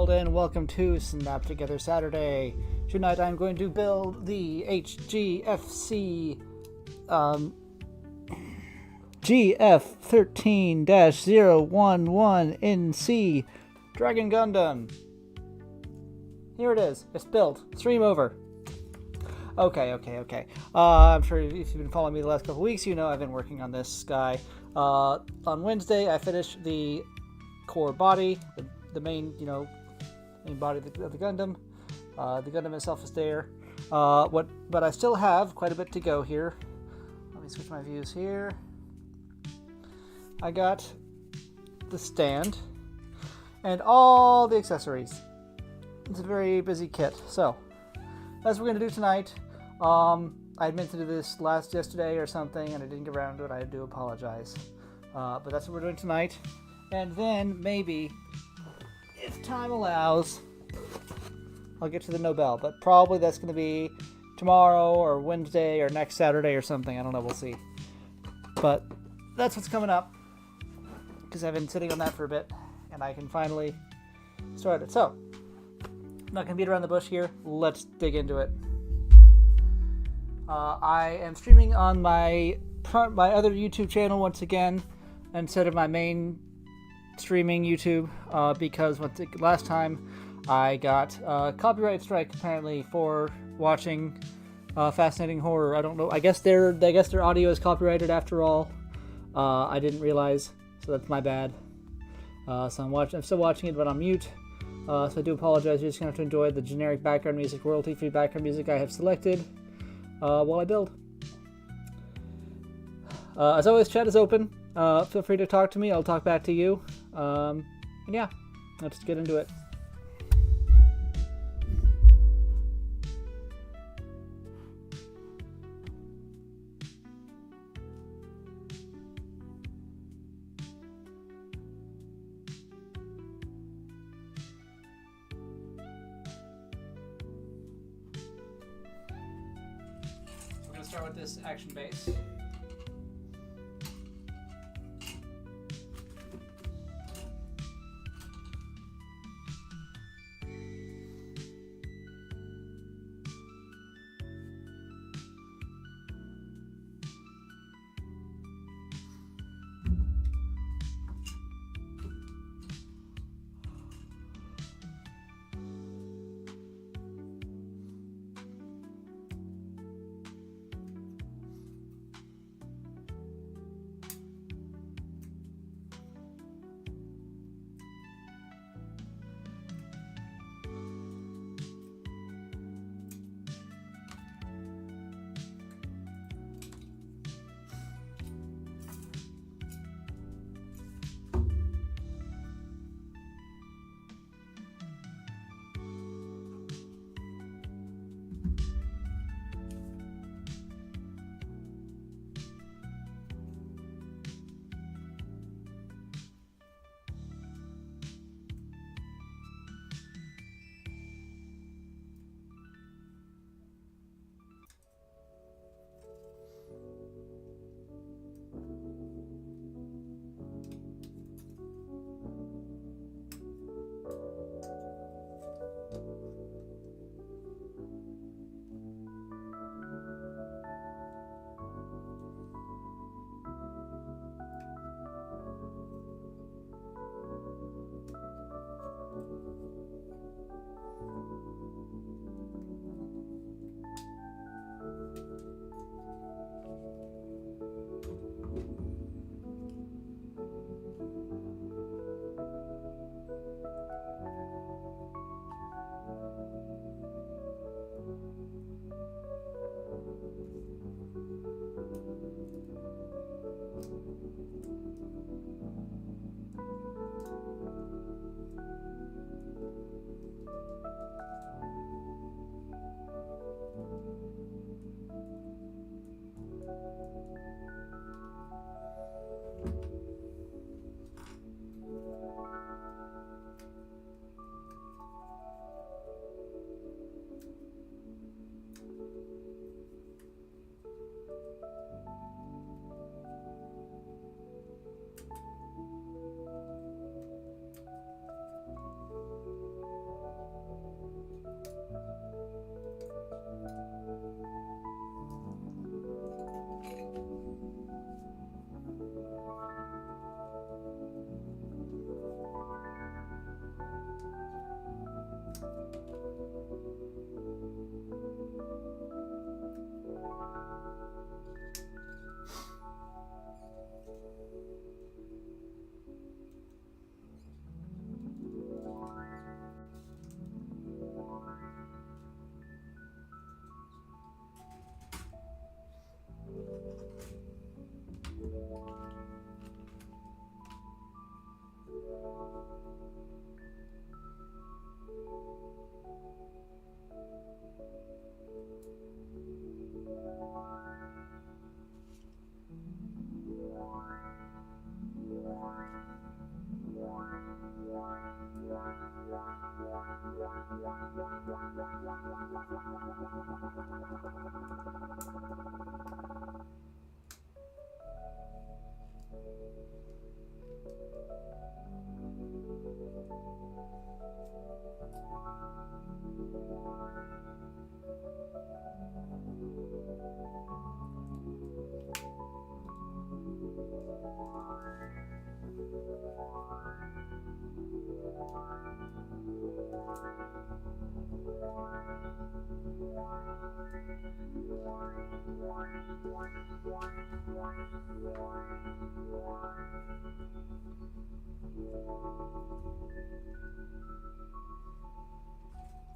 world, and welcome to Snap Together Saturday. Tonight I'm going to build the HGFC GF13-011NC Dragon Gundam. Here it is. It's built. Stream over. Okay. I'm sure if you've been following me the last couple weeks, you know I've been working on this guy. On Wednesday, I finished the core body, the main body of the Gundam. The Gundam itself is there. But I still have quite a bit to go here. Let me switch my views here. I got the stand and all the accessories. It's a very busy kit. So that's what we're going to do tonight. I meant to do this yesterday or something, and I didn't get around to it. I do apologize. But that's what we're doing tonight. And then maybe, if time allows, I'll get to the Nobel. But probably that's going to be tomorrow or Wednesday or next Saturday or something. I don't know. We'll see. But that's what's coming up, because I've been sitting on that for a bit, and I can finally start it. So, I'm not going to beat around the bush here. Let's dig into it. I am streaming on my other YouTube channel once again, instead of my main streaming YouTube, because last time I got a copyright strike apparently for watching Fascinating Horror. I don't know. I guess their audio is copyrighted after all. I didn't realize, so that's my bad. So I'm still watching it, but on mute. So I do apologize. You're just gonna have to enjoy the generic background music, royalty-free background music I have selected while I build. As always, chat is open. Feel free to talk to me. I'll talk back to you. And yeah, let's get into it. We're going to start with this action base.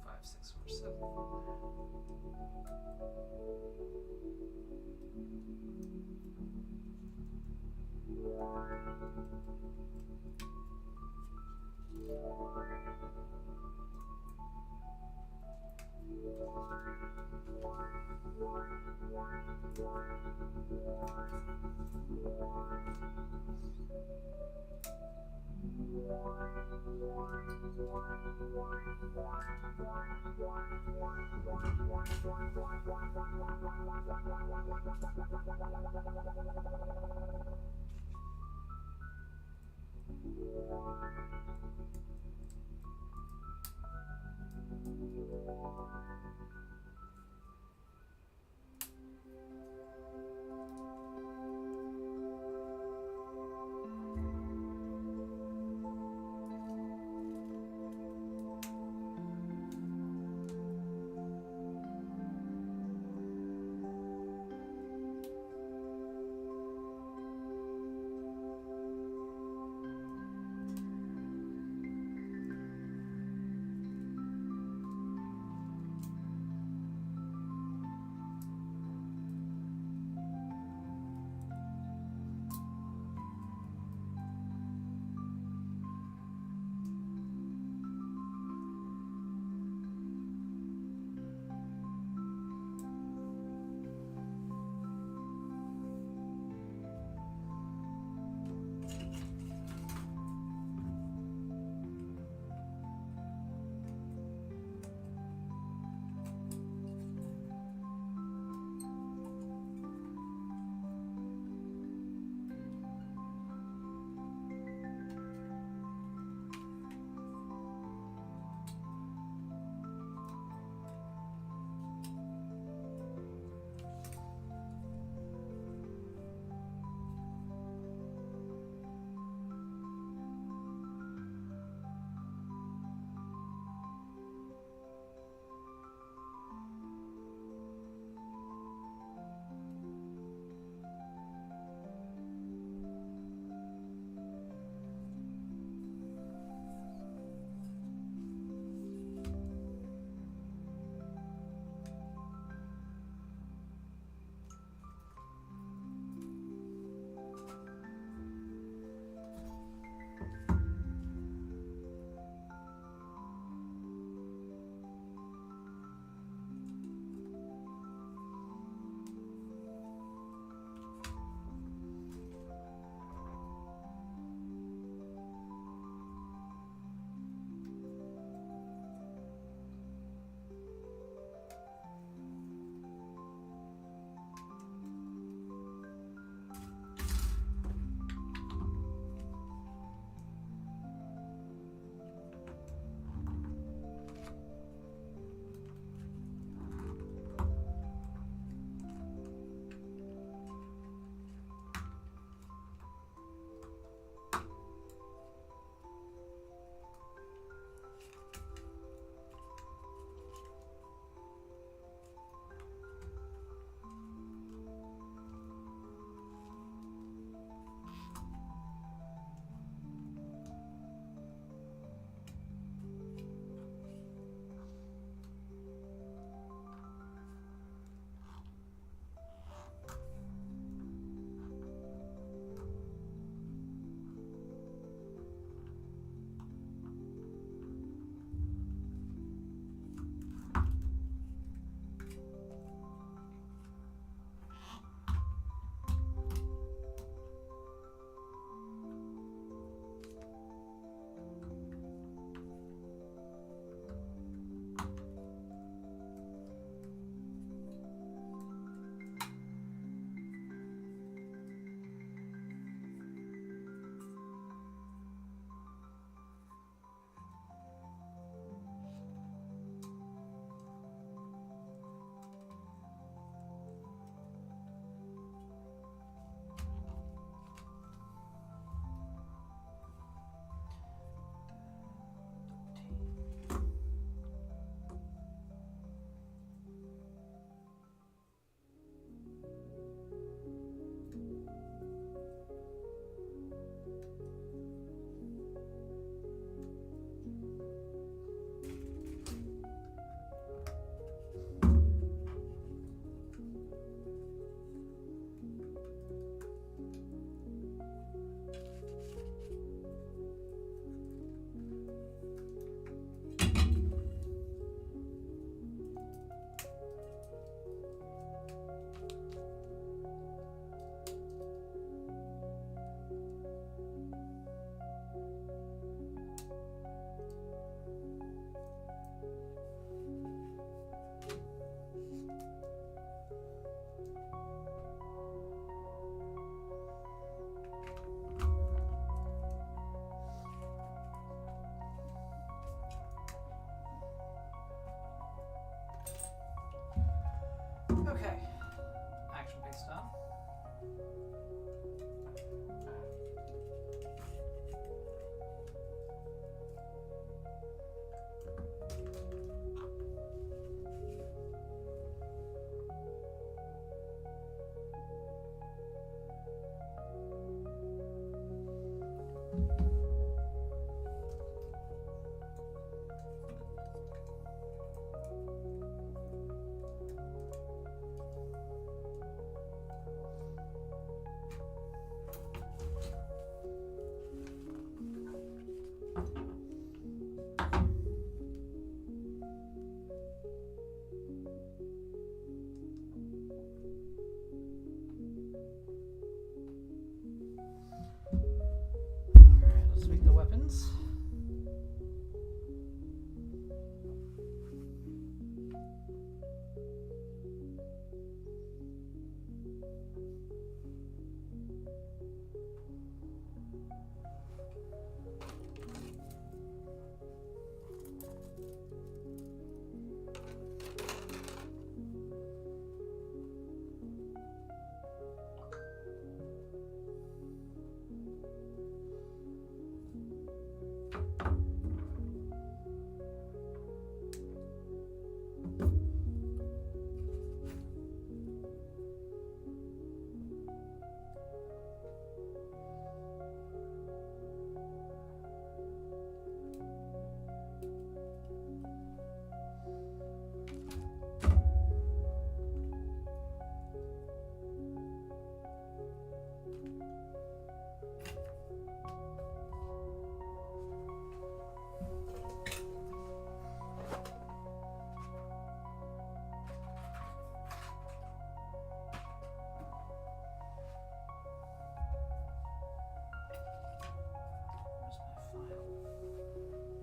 Five, 6, 4, 7.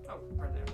Oh, right there.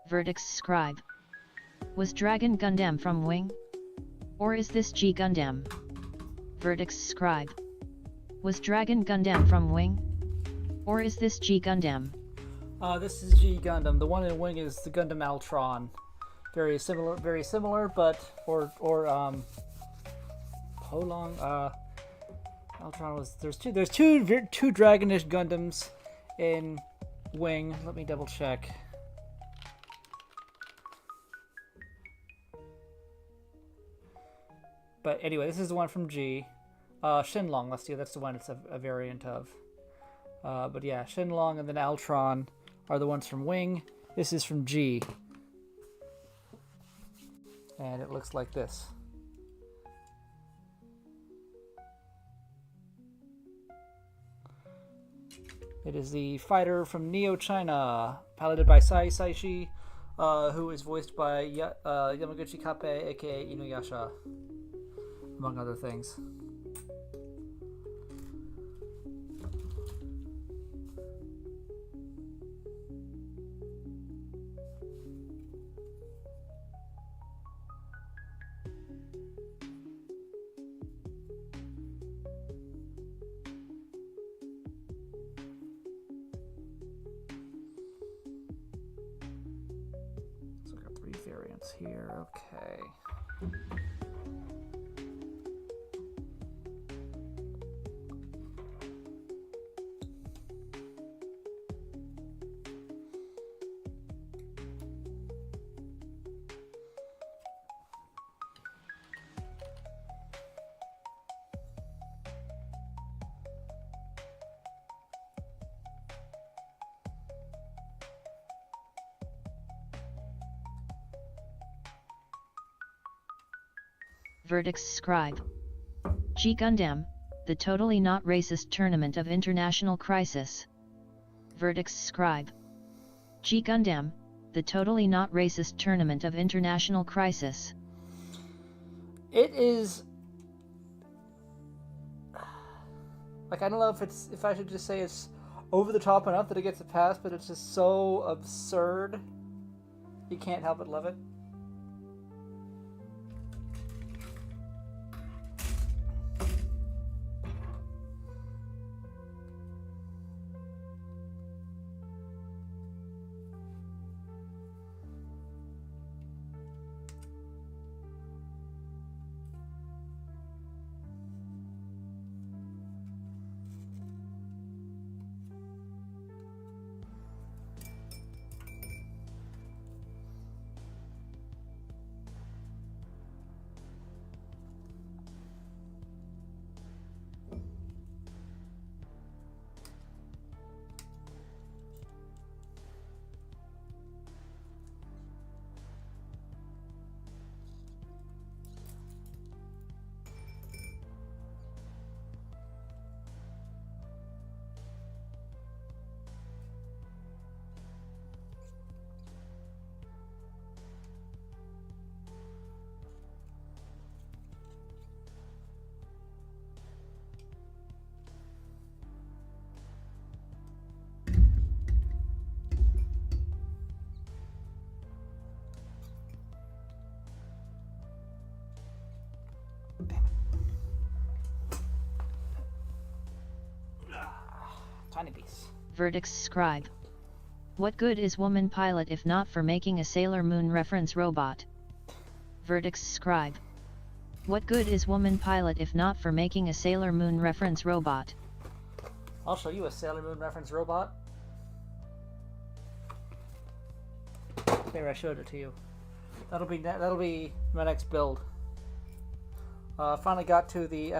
Verdicts scribe. Was Dragon Gundam from Wing? Or is this G Gundam? Verdicts scribe. Was Dragon Gundam from Wing? Or is this G Gundam? This is G Gundam. The one in Wing is the Gundam Altron. Very similar, but Polong. Altron was there's two Dragonish Gundams in Wing. Let me double check. But anyway, this is the one from G. Shenlong, let's see, that's the one it's a variant of. But yeah, Shenlong and then Altron are the ones from Wing. This is from G. and it looks like this. It is the fighter from Neo China, piloted by Sai Saishi, who is voiced by Yamaguchi Kappei, aka Inuyasha, among other things. So we got 3 variants here, okay. Verdicts Scribe. G Gundam, the totally not racist tournament of international crisis. Verdicts Scribe. G Gundam, the totally not racist tournament of international crisis. It is like, I don't know if I should just say it's over the top enough that it gets a pass, but it's just so absurd. You can't help but love it. Tiny piece. Verdicts Scribe. What good is woman pilot if not for making a Sailor Moon reference robot? Verdicts Scribe. What good is woman pilot if not for making a Sailor Moon reference robot? I'll show you a Sailor Moon reference robot. Maybe I showed it to you. That'll be my next build. Finally got to the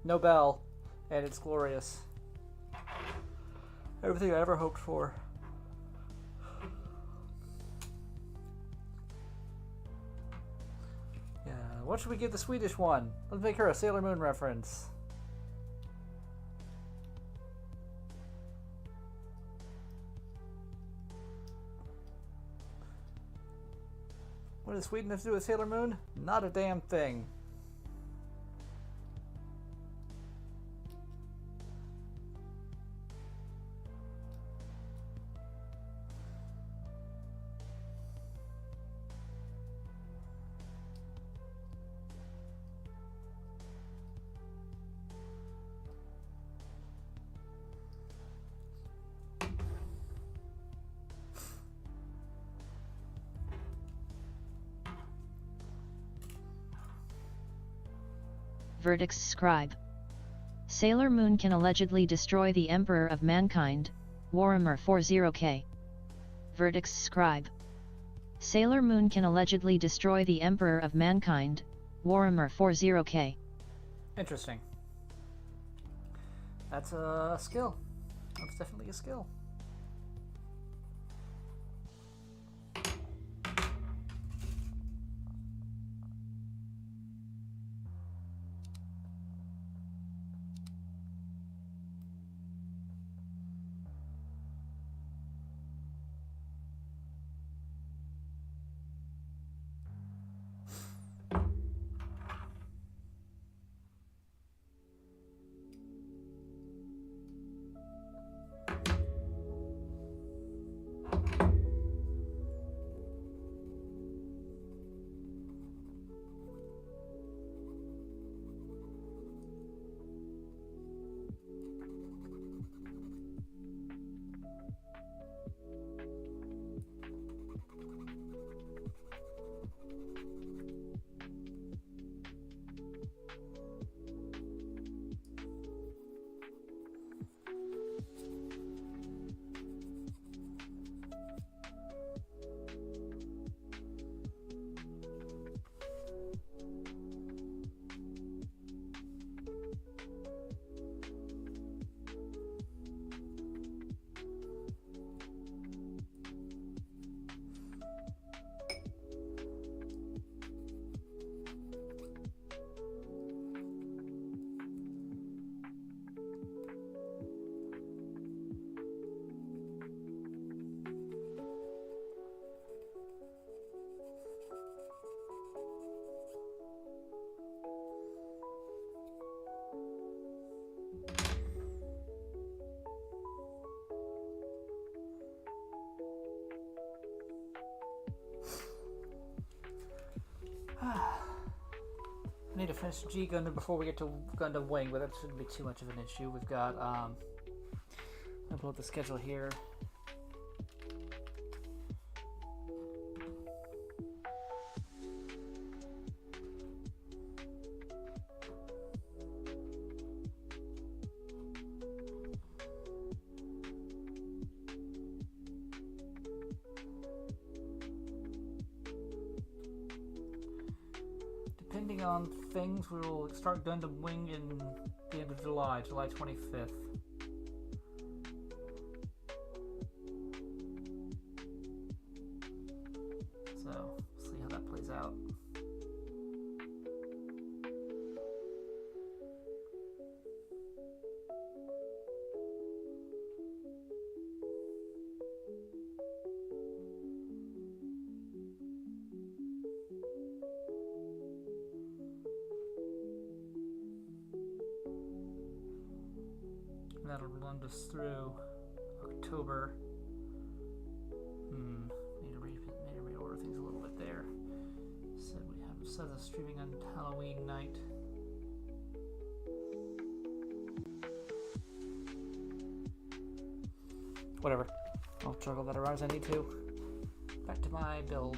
Nobel, and it's glorious. Everything I ever hoped for. Yeah, what should we give the Swedish one? Let's make her a Sailor Moon reference. What does Sweden have to do with Sailor Moon? Not a damn thing. Verdicts Scribe. Sailor Moon can allegedly destroy the Emperor of Mankind, Warhammer 40K. Verdicts Scribe. Sailor Moon can allegedly destroy the Emperor of Mankind, Warhammer 40K. Interesting. That's a skill. That's definitely a skill. I need to finish G Gundam before we get to Gundam Wing, but that shouldn't be too much of an issue. We've got, I'm gonna pull up the schedule here. Depending on things, we will start Gundam Wing in the end of July, July 25th. So, we'll see how that plays out. That'll run us through October. Need to reorder things a little bit there. Says it's streaming on Halloween night. Whatever. I'll juggle that around as I need to. Back to my build.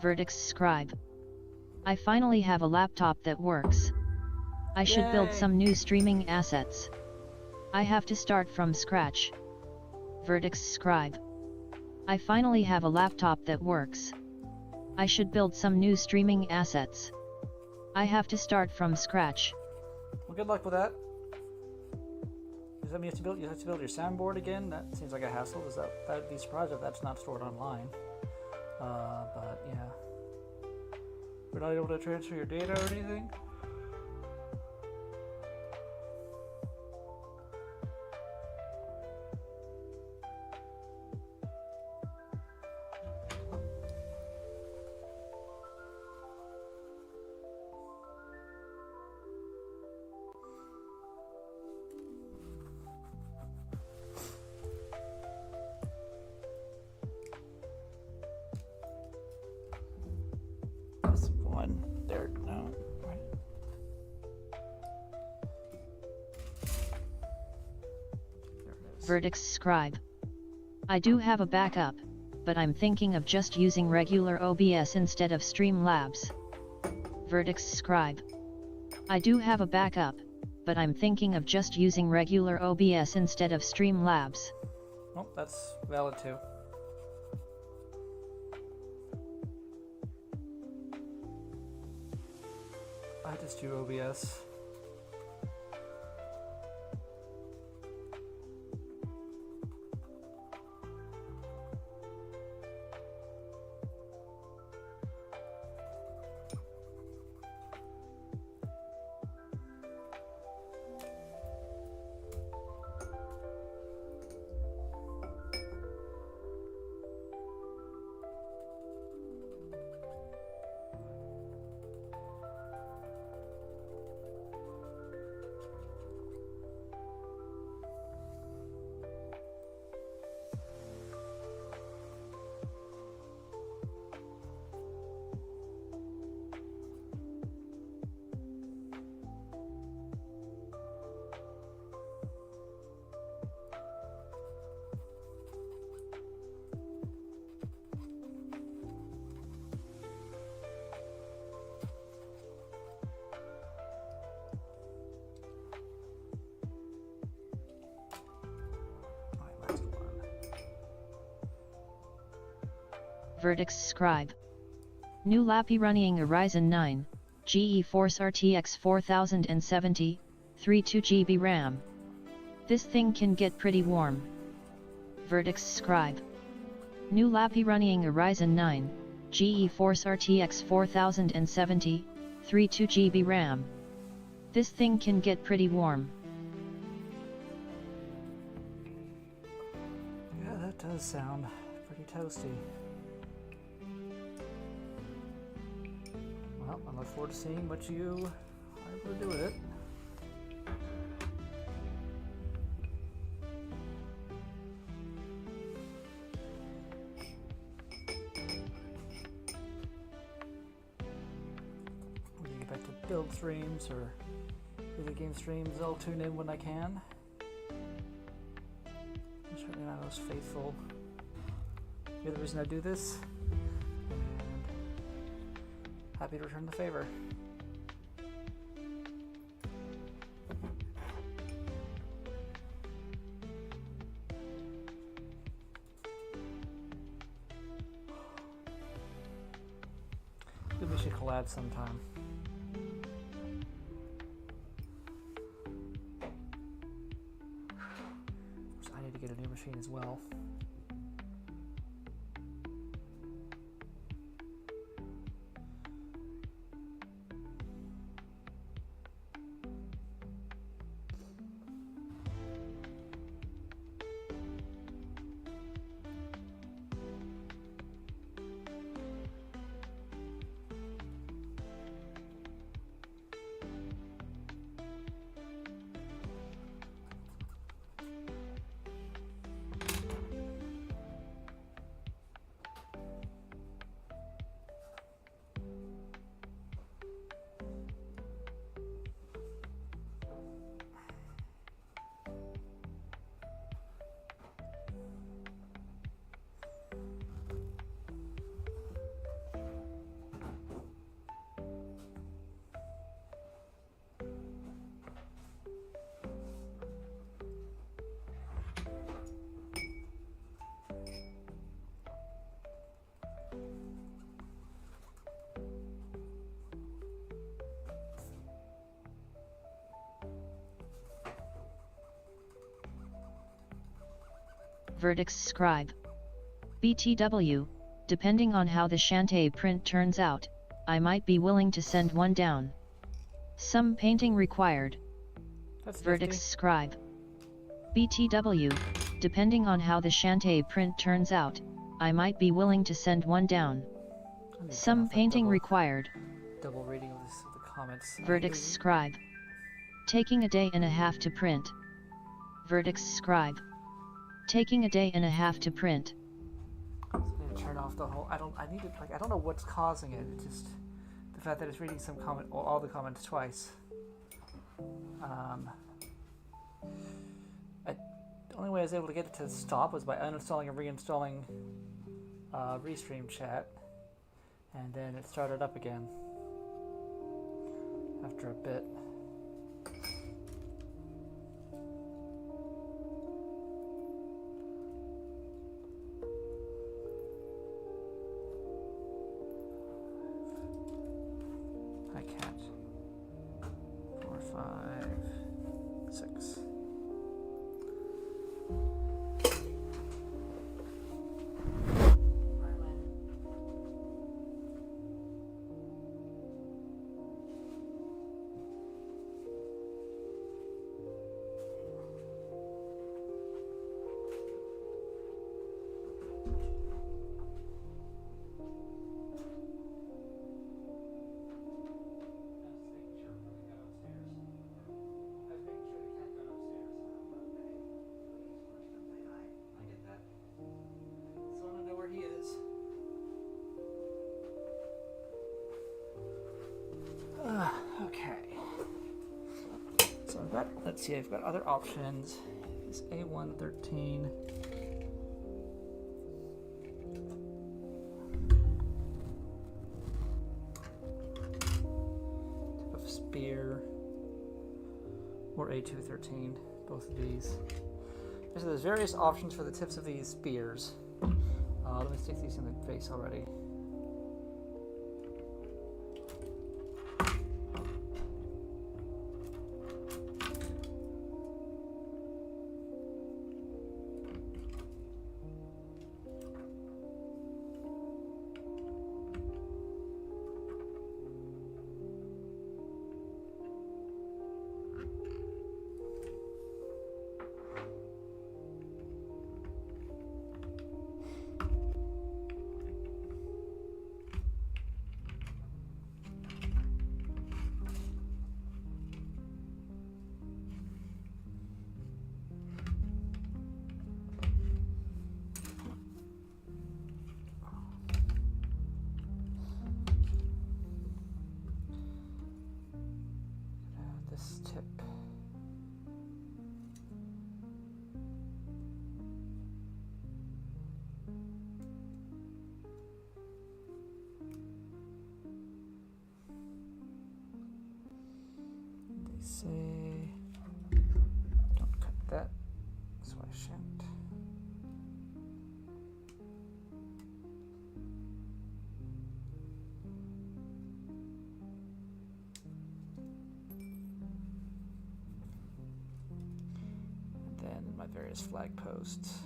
Verdicts Scribe. I finally have a laptop that works. I should build some new streaming assets. I have to start from scratch. Verdicts Scribe. I finally have a laptop that works. I should build some new streaming assets. I have to start from scratch. Well, good luck with that. Does that mean you have to build your soundboard again? That seems like a hassle. I'd be surprised if that's not stored online. But yeah. We're not able to transfer your data or anything? Verdicts Scribe. I do have a backup. but I'm thinking of just using regular OBS instead of Streamlabs. Verdicts Scribe. I do have a backup, but I'm thinking of just using regular OBS instead of Streamlabs. Well, that's valid too. I just do OBS. Verdicts Scribe. New Lappy running a Ryzen 9, GeForce RTX 4070, 32GB RAM. This thing can get pretty warm. Verdicts Scribe. New Lappy running a Ryzen 9, GeForce RTX 4070, 32GB RAM. This thing can get pretty warm. Yeah, that does sound pretty toasty. Well, I look forward to seeing what you are able to do with it. When you get back to build streams or video game streams, I'll tune in when I can. I'm certainly not as faithful. You're the reason I do this. Happy to return the favor. Maybe we should collab sometime. Of course, I need to get a new machine as well. Verdicts Scribe. BTW, depending on how the Shantae print turns out, I might be willing to send one down. Some painting required. That's Verdicts nifty. Scribe. BTW, depending on how the Shantae print turns out, I might be willing to send one down. I need to Some turn off that painting required. double reading of the comments. Verdicts Scribe. Taking a day and a half to print. Verdicts Scribe. Taking a day and a half to print. I need to turn off the whole. I need to, I don't know what's causing it. It's just the fact that it's reading some comment, or all the comments twice. The only way I was able to get it to stop was by uninstalling and reinstalling restream chat, and then it started up again after a bit. Hi, cat. 4, 5, 6. Okay. So I've got, let's see, I've got other options. It's A113. Tip of spear. Or A213. Both of these. So there's various options for the tips of these spears. Let me stick these in the face already. This tip. They say don't cut that, so I shan't. My various flag posts.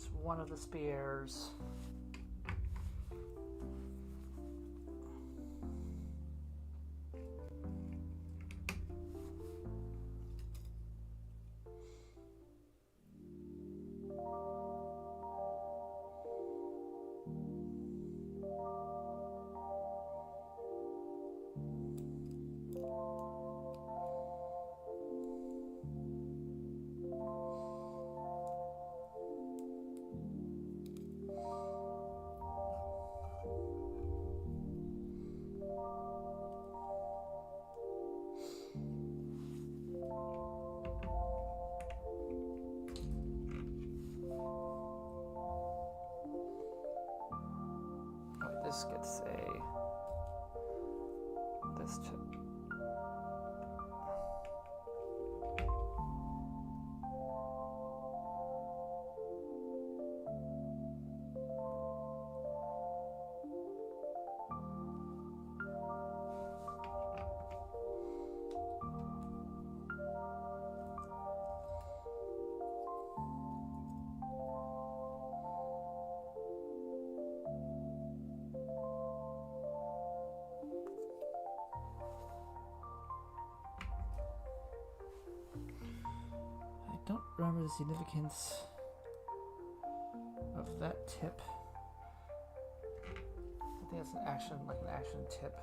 It's one of the spears. This gets this tip. I don't remember the significance of that tip. I think it's an action, like an action tip.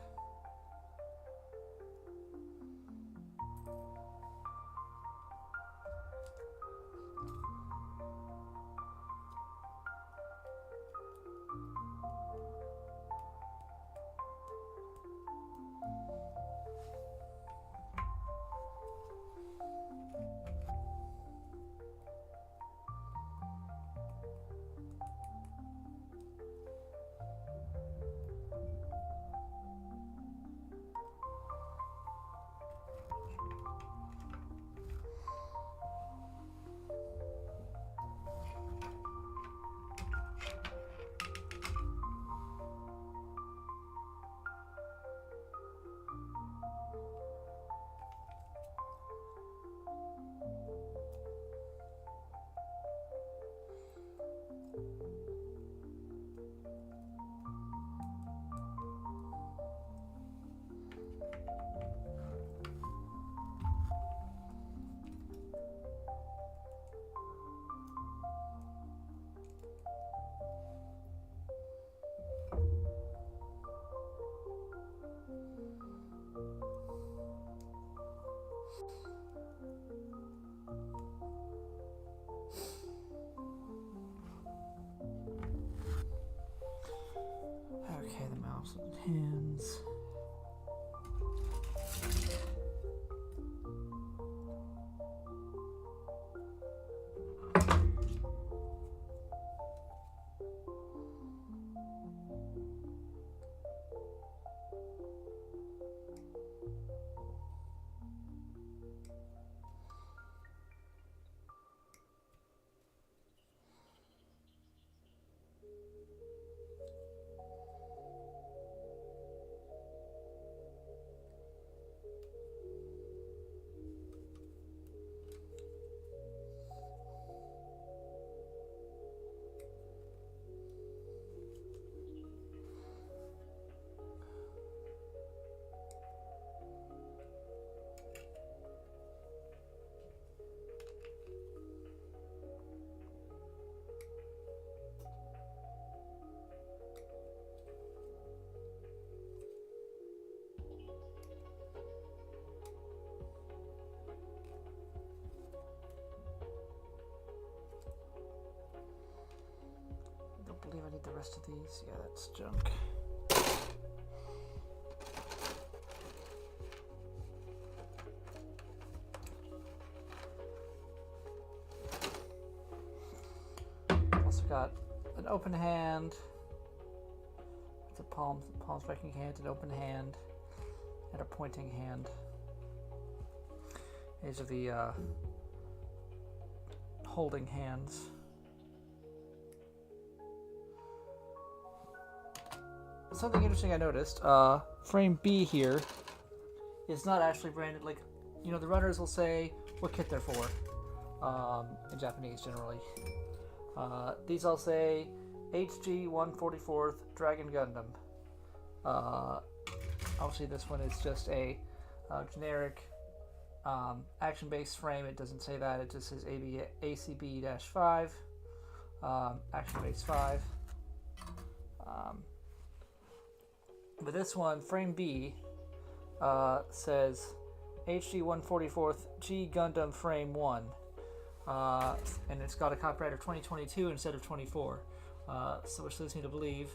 Okay, the mouse and hands. I believe I need the rest of these. Yeah, that's junk. Also got an open hand. It's a palm striking hand, an open hand, and a pointing hand. These are the holding hands. Something interesting I noticed, frame B here is not actually branded, like, you know, the runners will say what kit they're for, in Japanese generally. These all say HG 144th Dragon Gundam. Obviously, this one is just a generic action-based frame. It doesn't say that. It just says ACB-5, action-based 5. But this one, frame B, says HG 144th G Gundam frame 1. And it's got a copyright of 2022 instead of 24. So which leads me to believe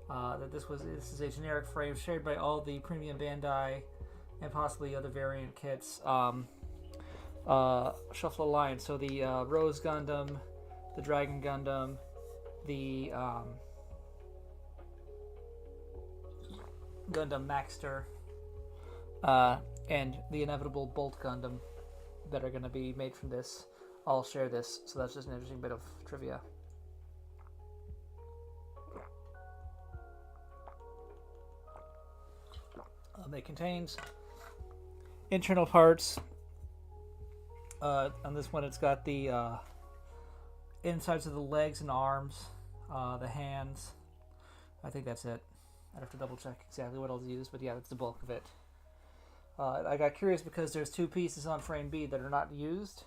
that this is a generic frame shared by all the premium Bandai and possibly other variant kits Shuffle Alliance. So the Rose Gundam, the Dragon Gundam, the Gundam Maxter, and the inevitable Bolt Gundam that are going to be made from this all share this. So that's just an interesting bit of trivia. It contains internal parts. On this one, it's got the insides of the legs and arms, the hands. I think that's it. I'd have to double check exactly what else used, but yeah, that's the bulk of it. I got curious because there's two pieces on frame B that are not used,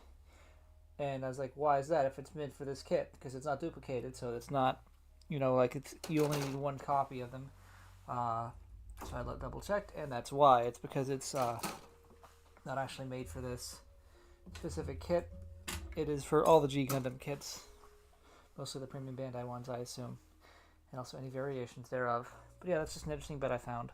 and I was like, why is that if it's made for this kit? Because it's not duplicated, so it's not, like you only need one copy of them. So I double checked, and that's why. It's because it's not actually made for this specific kit. It is for all the G Gundam kits, mostly the premium Bandai ones, I assume, and also any variations thereof. But yeah, that's just an interesting bit I found.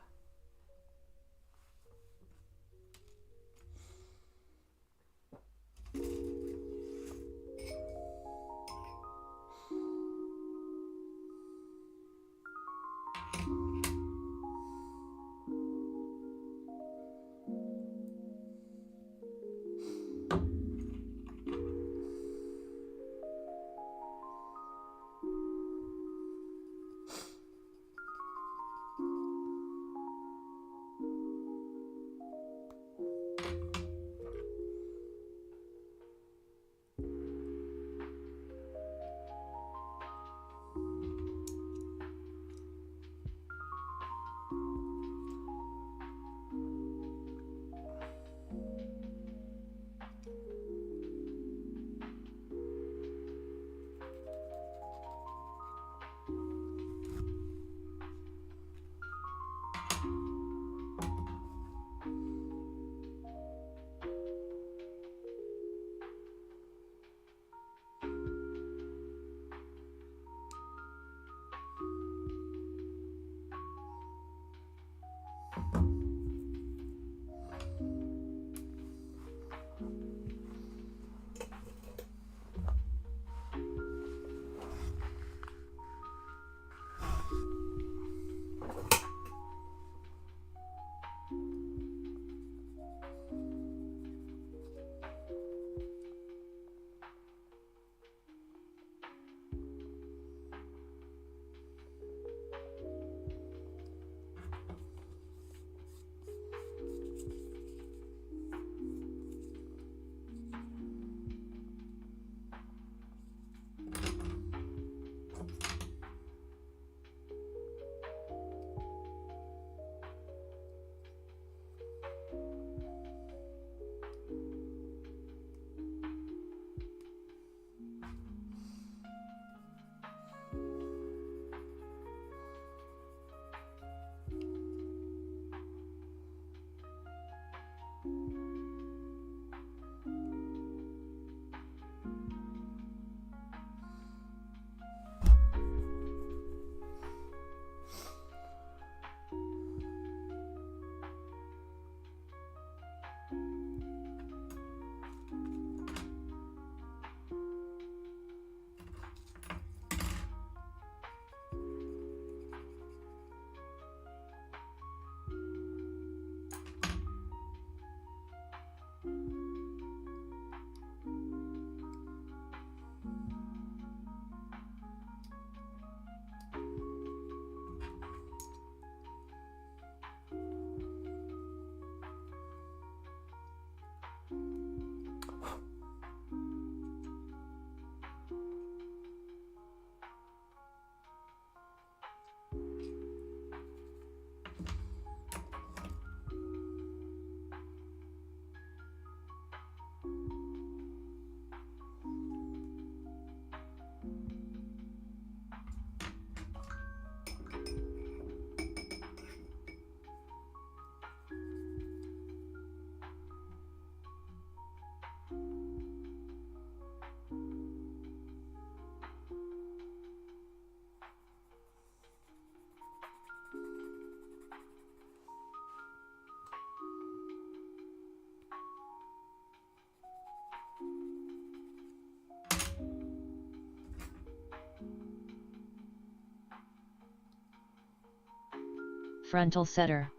Frontal setter.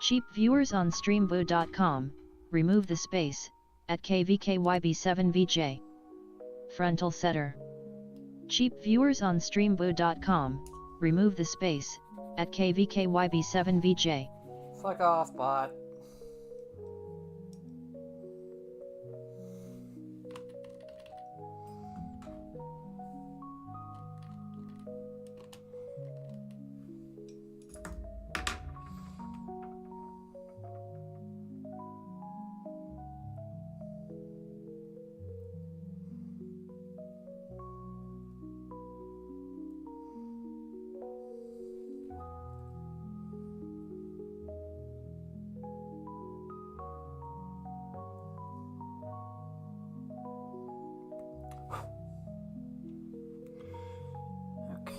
Cheap viewers on streamboo.com, remove the space, at kvkyb7vj. Frontal setter. Cheap viewers on streamboo.com, remove the space, at kvkyb7vj. Fuck off, bot.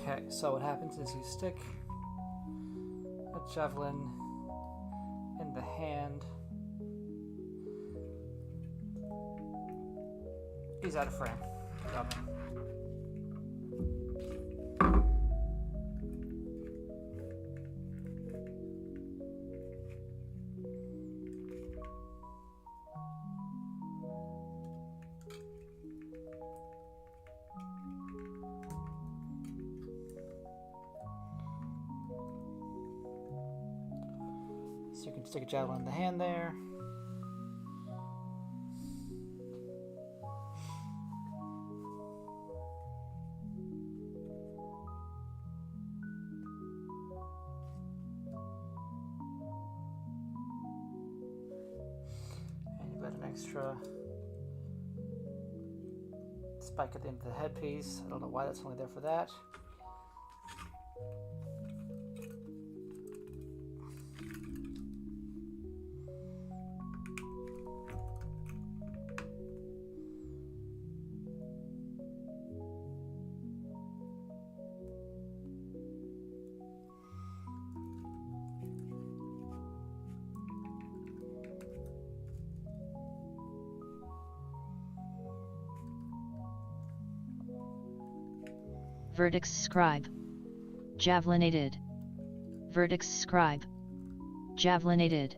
Okay, so what happens is you stick a javelin in the hand. He's out of frame. Got him. So you can stick a javelin in the hand there. And you've got an extra spike at the end of the headpiece. I don't know why that's only there for that. Vertex scribe. Javelinated. Vertex scribe. Javelinated.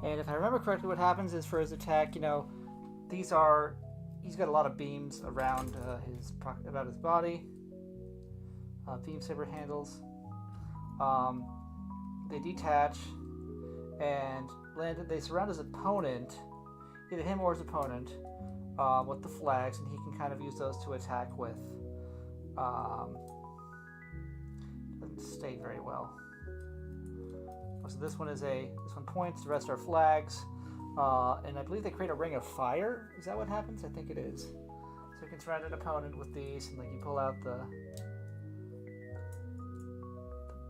And if I remember correctly, what happens is for his attack, you know, he's got a lot of beams around about his body. Beam saber handles. They detach and they surround his opponent, either him or his opponent, with the flags, and he can kind of use those to attack with. Doesn't state very well. So this one points, the rest are flags, and I believe they create a ring of fire. Is that what happens? I think it is. So you can surround an opponent with these, and like you pull out the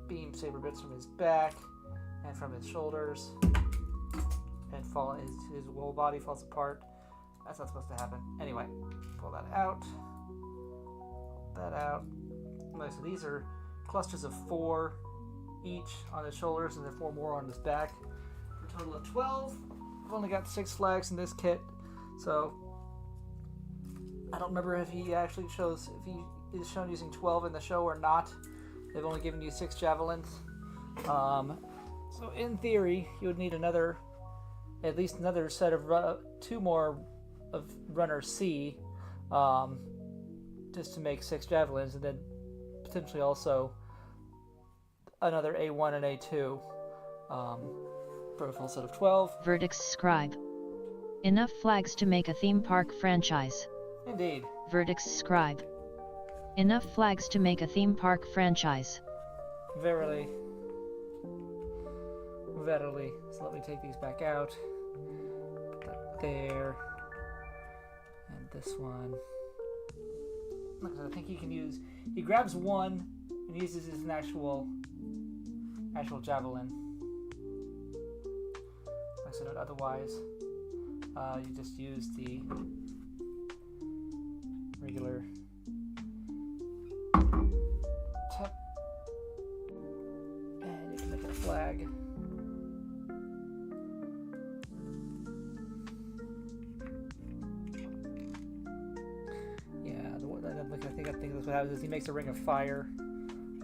beam saber bits from his back and from his shoulders, and his whole body falls apart. That's not supposed to happen. Anyway, pull that out. Pull that out. Okay, so these are clusters of 4 each on his shoulders, and then 4 more on his back, for a total of 12. I've only got 6 flags in this kit, so I don't remember if he actually shows, if he is shown using 12 in the show or not. They've only given you 6 javelins. So in theory, you would need at least another set of 2 more of runner C, just to make 6 javelins, and then potentially also another A1 and A2, for a full set of 12. Vertex scribe. Enough flags to make a theme park franchise. Indeed. Vertex scribe. Enough flags to make a theme park franchise. Verily. Verily. So let me take these back out. Put that there. And this one. Look, I think he grabs one and uses it as an actual javelin. Like I said, otherwise, you just use the regular tip, and you can make it a flag. what happens is he makes a ring of fire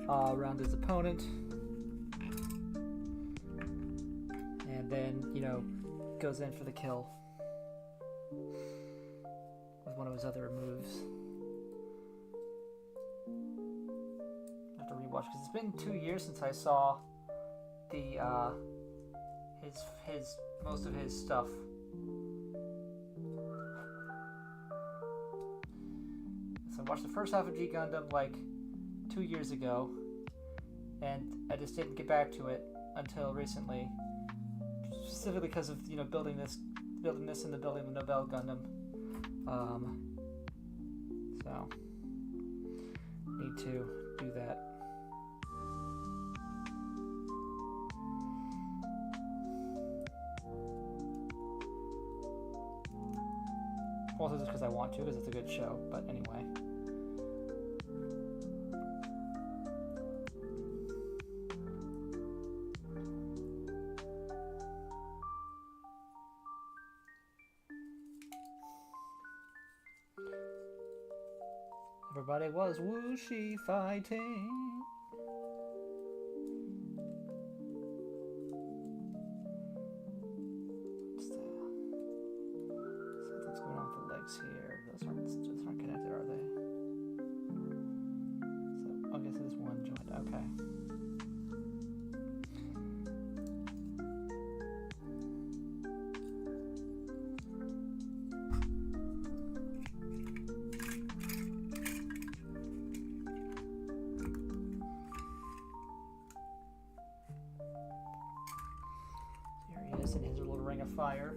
around his opponent, and then, you know, goes in for the kill with one of his other moves. I have to rewatch because it's been 2 years since I saw the his most of his stuff. So I watched the first half of G Gundam like 2 years ago, and I just didn't get back to it until recently, specifically because of, you know, building this and the building of the Nobel Gundam. So need to do that. Also just because I want to, because it's a good show, but anyway. Everybody was whooshy fighting. Something's going on with the legs here. Those aren't connected, are they? So I guess it is one joint. Okay. In his little ring of fire.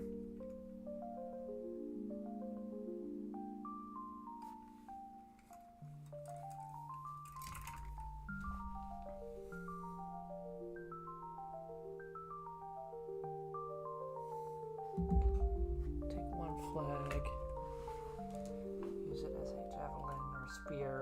Take one flag, use it as a javelin or a spear.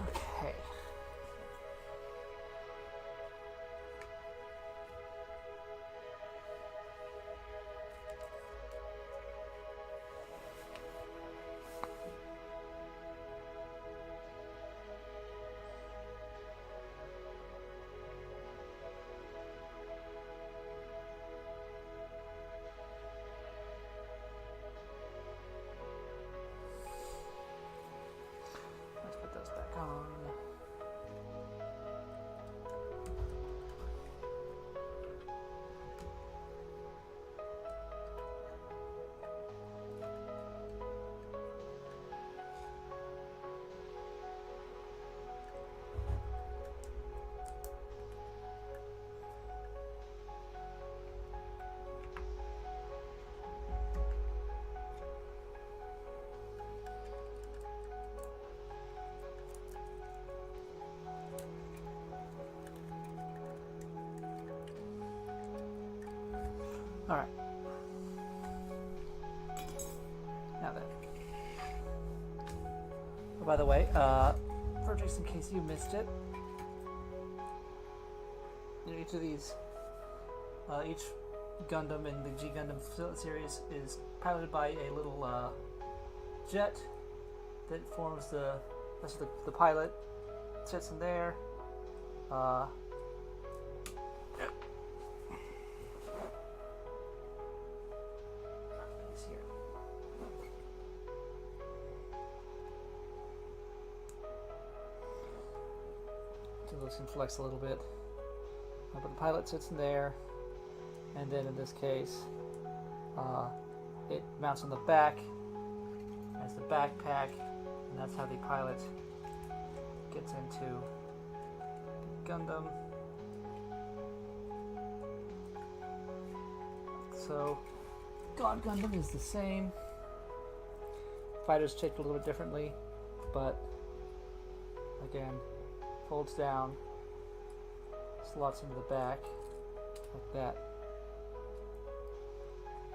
Okay. Let's put those back on. All right. Now then. Oh, by the way, for just in case you missed it, each of these, each Gundam in the G Gundam series is piloted by a little jet that forms that's the pilot sits in there. So those can flex a little bit. but the pilot sits in there, and then in this case, it mounts on the back as the backpack, and that's how the pilot gets into the Gundam. So, God Gundam is the same. Fighters shaped a little bit differently, but again, folds down, slots into the back like that,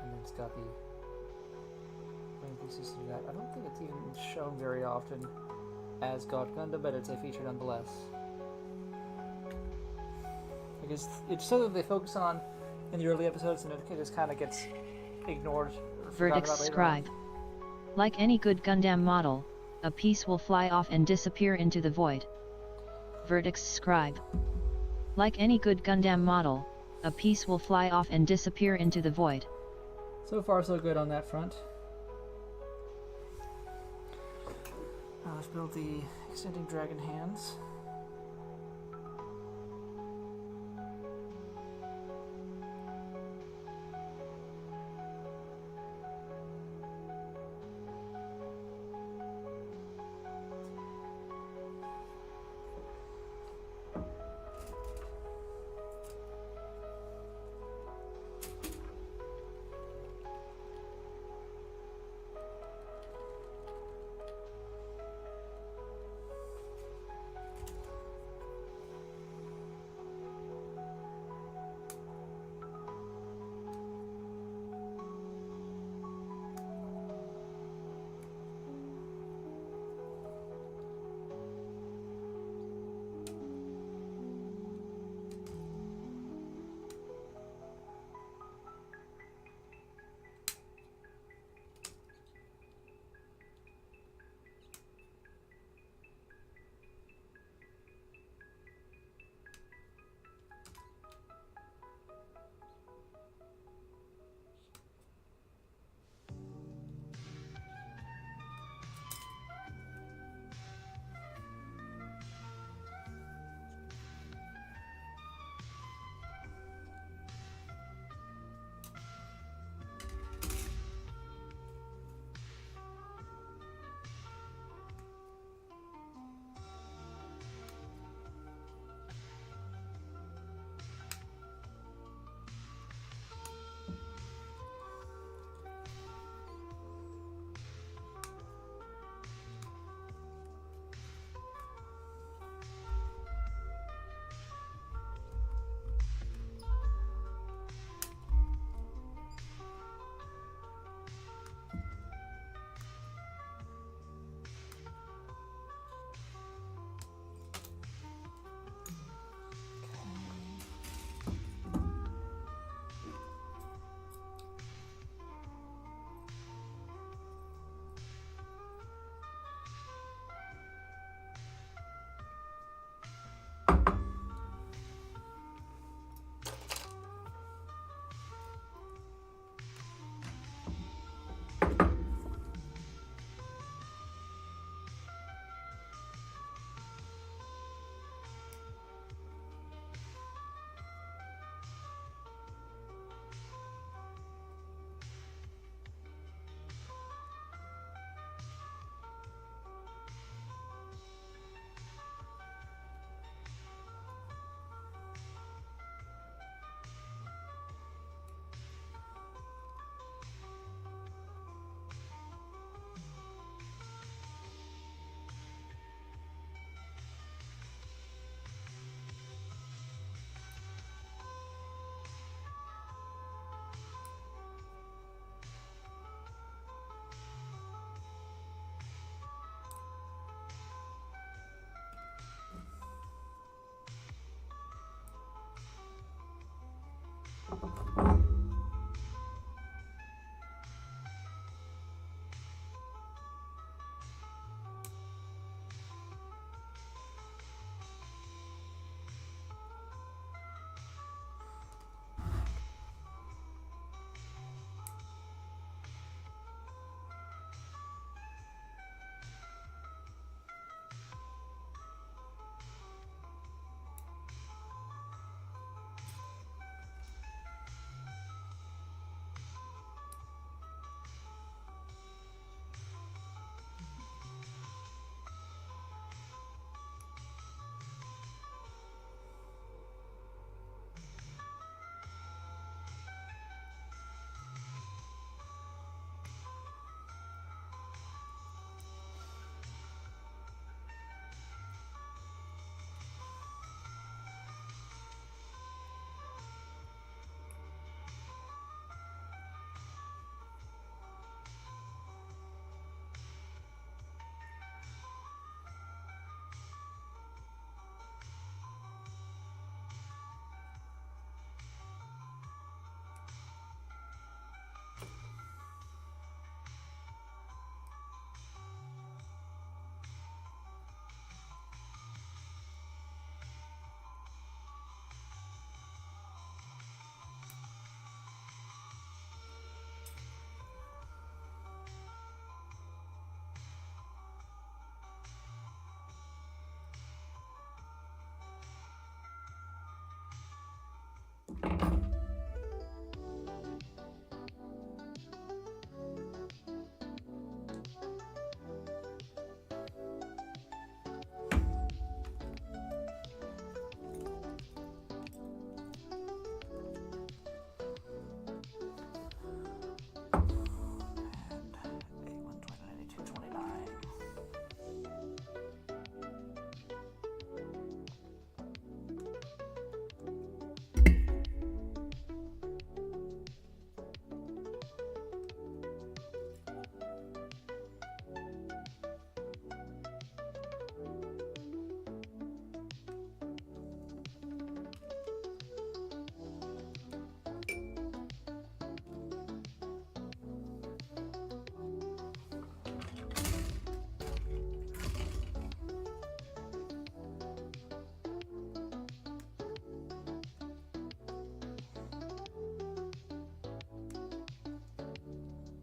and then it's got the main pieces to do that. I don't think it's even shown very often as God Gundam, but it's a feature nonetheless. Because it's something that they focus on in the early episodes, and it just kind of gets ignored. Verdict scribe. Like any good Gundam model, a piece will fly off and disappear into the void. Verdict scribe. Like any good Gundam model, a piece will fly off and disappear into the void. So far, so good on that front. Let's build the extending dragon hands.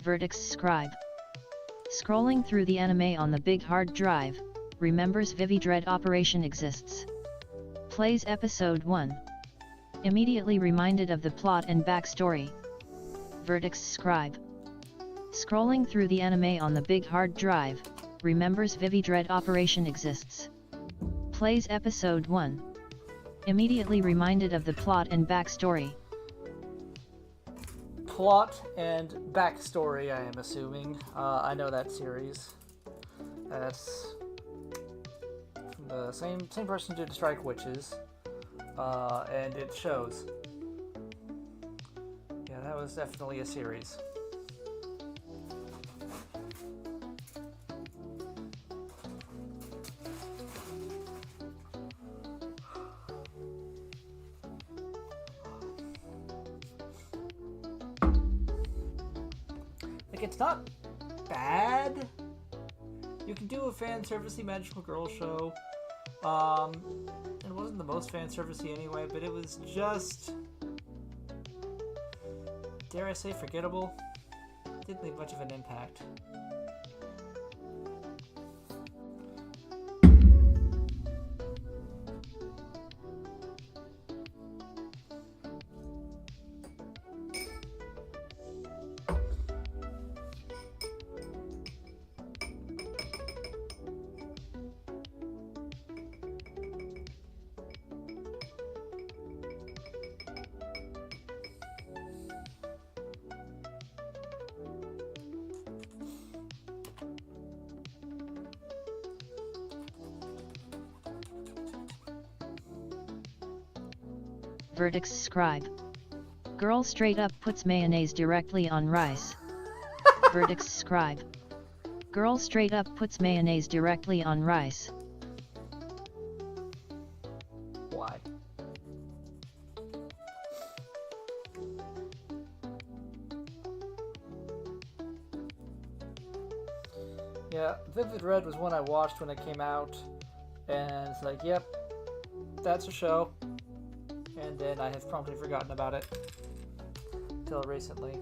Verdicts Scribe. Scrolling through the anime on the big hard drive, remembers Vivi Dread operation exists. Plays episode 1. Immediately reminded of the plot and backstory. Verdicts Scribe. Scrolling through the anime on the big hard drive, remembers Vivi Dread operation exists. Plays episode 1. Immediately reminded of the plot and backstory. Plot and backstory, I am assuming. I know that series. That's from the same person who did Strike Witches, and it shows. Yeah, that was definitely a series. It's not bad. You can do a fan servicey magical girl show. It wasn't the most fan servicey anyway, but it was just, dare I say, forgettable. Didn't leave much of an impact. Verdicts Scribe. Girl straight up puts mayonnaise directly on rice. Verdicts Scribe. Girl straight up puts mayonnaise directly on rice. Why? Yeah, Vivid Red was one I watched when it came out, and it's like, yep, that's a show. And then I have promptly forgotten about it till recently.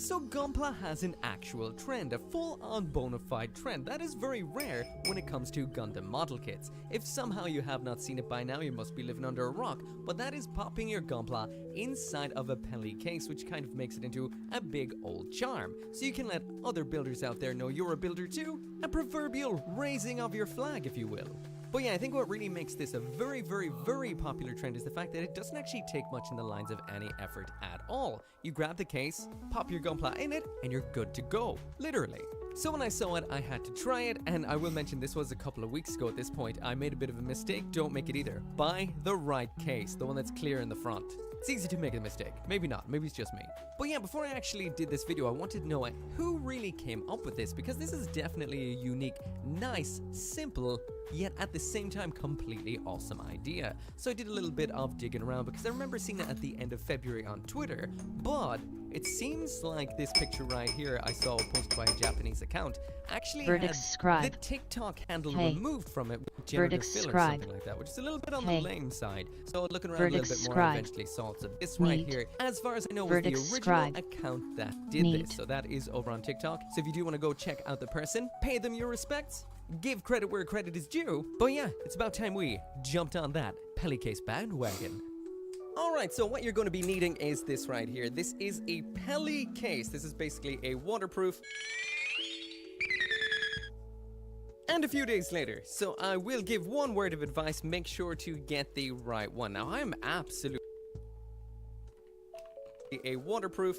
So Gunpla has an actual trend, a full-on bona fide trend that is very rare when it comes to Gundam model kits. If somehow you have not seen it by now, you must be living under a rock, but that is popping your Gunpla inside of a Peli case, which kind of makes it into a big old charm. So you can let other builders out there know you're a builder too, a proverbial raising of your flag, if you will. But yeah, I think what really makes this a very, very, very popular trend is the fact that it doesn't actually take much in the lines of any effort at all. You grab the case, pop your Gunpla in it, and you're good to go. Literally. So when I saw it, I had to try it, and I will mention this was a couple of weeks ago at this point. I made a bit of a mistake, don't make it either. Buy the right case, the one that's clear in the front. It's easy to make a mistake. Maybe not, maybe it's just me. But yeah, before I actually did this video, I wanted to know who really came up with this, because this is definitely a unique, nice, simple, yet at the same time completely awesome idea. So I did a little bit of digging around because I remember seeing it at the end of February on Twitter, but it seems like this picture right here I saw posted by a Japanese account actually had the TikTok handle removed from it with generative filler or something like that, which is a little bit on the lame side. So looking around a little bit more, I eventually saw it. So this right here, as far as I know, was the original account that did this. So that is over on TikTok. So if you do want to go check out the person, pay them your respects, give credit where credit is due. But yeah, it's about time we jumped on that Peli case bandwagon. Alright, so what you're going to be needing is this right here. This is a Peli case. This is basically a waterproof. And a few days later, so I will give one word of advice, make sure to get the right one. Now, I am absolutely a waterproof.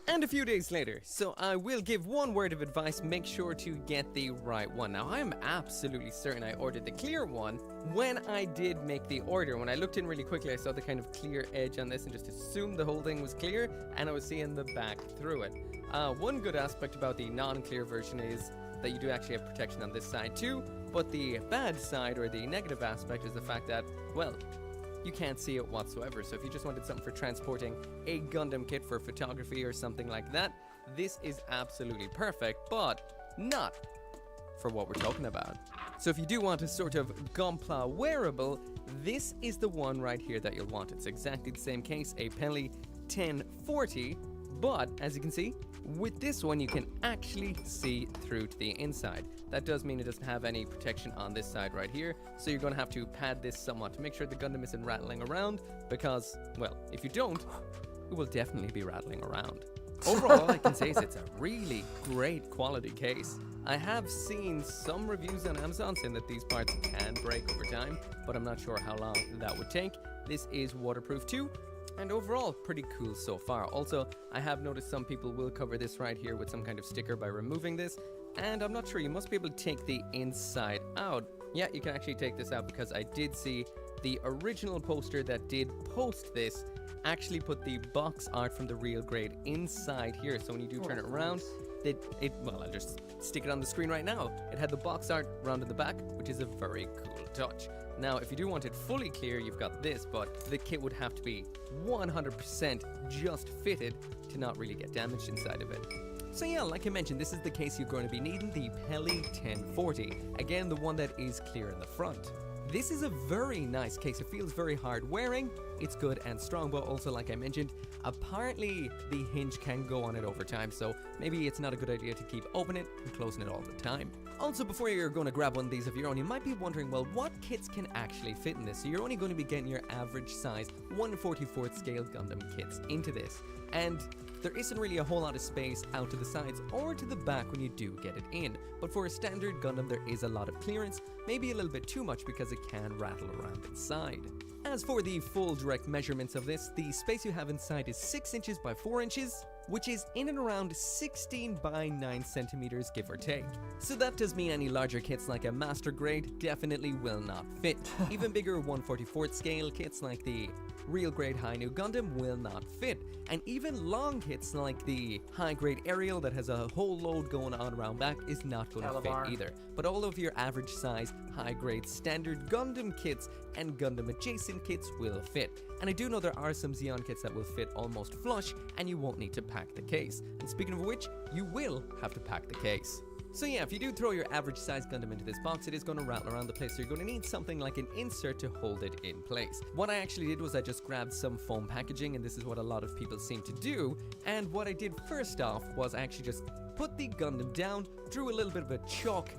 And a few days later, so I will give one word of advice, make sure to get the right one. Now, I am absolutely certain I ordered the clear one when I did make the order. When I looked in really quickly, I saw the kind of clear edge on this and just assumed the whole thing was clear, and I was seeing the back through it. One good aspect about the non-clear version is that you do actually have protection on this side too, but the bad side or the negative aspect is the fact that, well, you can't see it whatsoever. So if you just wanted something for transporting a Gundam kit for photography or something like that, this is absolutely perfect, but not for what we're talking about. So if you do want a sort of Gunpla wearable, this is the one right here that you'll want. It's exactly the same case, a Peli 1040, but as you can see, with this one you can actually see through to the inside. That does mean it doesn't have any protection on this side right here, so you're going to have to pad this somewhat to make sure the Gundam isn't rattling around, because, well, if you don't, it will definitely be rattling around. Overall, all I can say is it's a really great quality case. I have seen some reviews on Amazon saying that these parts can break over time, but I'm not sure how long that would take. This is waterproof too, and overall pretty cool so far. Also, I have noticed some people will cover this right here with some kind of sticker by removing this, and I'm not sure, you must be able to take the inside out. Yeah, you can actually take this out, because I did see the original poster that did post this actually put the box art from the real grade inside here. So when you do turn it around, well, I'll just stick it on the screen right now. It had the box art round in the back, which is a very cool touch. Now, if you do want it fully clear, you've got this, but the kit would have to be 100% just fitted to not really get damaged inside of it. So yeah, like I mentioned, this is the case you're going to be needing, the Peli 1040. Again, the one that is clear in the front. This is a very nice case. It feels very hard wearing, it's good and strong, but also, like I mentioned, apparently the hinge can go on it over time, so maybe it's not a good idea to keep opening it and closing it all the time. Also, before you're going to grab one of these of your own, you might be wondering, well, what kits can actually fit in this? So you're only going to be getting your average size 1/44 scale Gundam kits into this, and there isn't really a whole lot of space out to the sides or to the back when you do get it in, but for a standard Gundam there is a lot of clearance, maybe a little bit too much because it can rattle around inside. As for the full direct measurements of this, the space you have inside is 6 inches by 4 inches, which is in and around 16 by 9 centimeters, give or take. So that does mean any larger kits like a master grade definitely will not fit. Even bigger 1/44 scale kits like the real grade high new Gundam will not fit. And even long kits like the high grade aerial that has a whole load going on around back is not going to fit either. But all of your average size high grade standard Gundam kits and Gundam adjacent kits will fit. And I do know there are some Xeon kits that will fit almost flush and you won't need to pack the case. And speaking of which, you will have to pack the case. So yeah, if you do throw your average size Gundam into this box, it is going to rattle around the place, so you're going to need something like an insert to hold it in place. What I actually did was I just grabbed some foam packaging, and this is what a lot of people seem to do, and what I did first off was I actually just put the Gundam down, drew a little bit of a chalk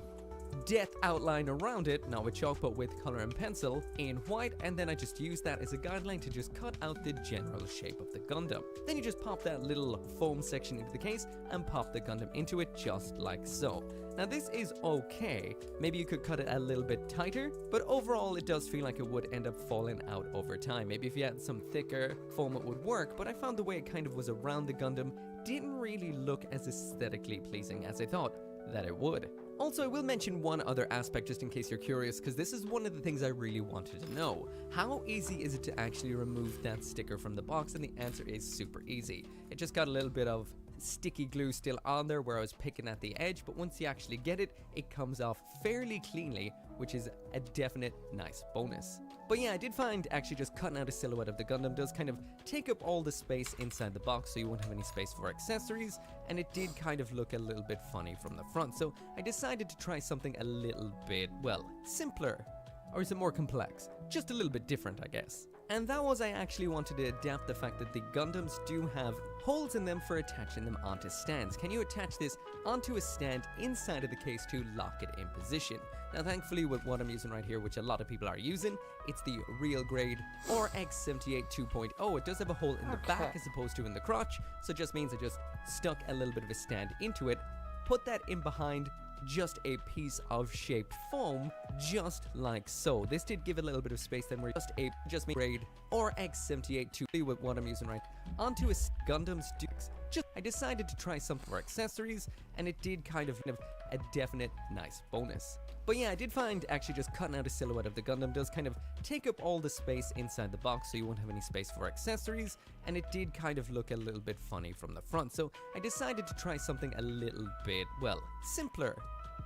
death outline around it, not with chalk but with color and pencil in white, and then I just used that as a guideline to just cut out the general shape of the Gundam. Then you just pop that little foam section into the case and pop the Gundam into it just like so. Now this is okay, maybe you could cut it a little bit tighter, but overall it does feel like it would end up falling out over time. Maybe if you had some thicker foam it would work, but I found the way it kind of was around the Gundam didn't really look as aesthetically pleasing as I thought that it would. Also, I will mention one other aspect just in case you're curious, because this is one of the things I really wanted to know. How easy is it to actually remove that sticker from the box? And the answer is super easy. It just got a little bit of sticky glue still on there where I was picking at the edge, but once you actually get it, it comes off fairly cleanly, which is a definite nice bonus. But yeah, I did find actually just cutting out a silhouette of the Gundam does kind of take up all the space inside the box, so you won't have any space for accessories, and it did kind of look a little bit funny from the front, so I decided to try something a little bit, well, simpler. Or is it more complex? Just a little bit different, I guess. And that was I actually wanted to adapt the fact that the Gundams do have holes in them for attaching them onto stands. Can you attach this onto a stand inside of the case to lock it in position? Now thankfully with what I'm using right here, which a lot of people are using, it's the real grade RX-78 2.0. It does have a hole in the back as opposed to in the crotch, so it just means I just stuck a little bit of a stand into it, put that in behind just a piece of shaped foam, just like so. This did give a little bit of space then where just grade RX-78 2 with what I'm using right onto a Gundam's Dukes. I decided to try some for accessories, and it did kind of a definite nice bonus. But yeah, I did find actually just cutting out a silhouette of the Gundam does kind of take up all the space inside the box, so you won't have any space for accessories, and it did kind of look a little bit funny from the front, so I decided to try something a little bit, well, simpler.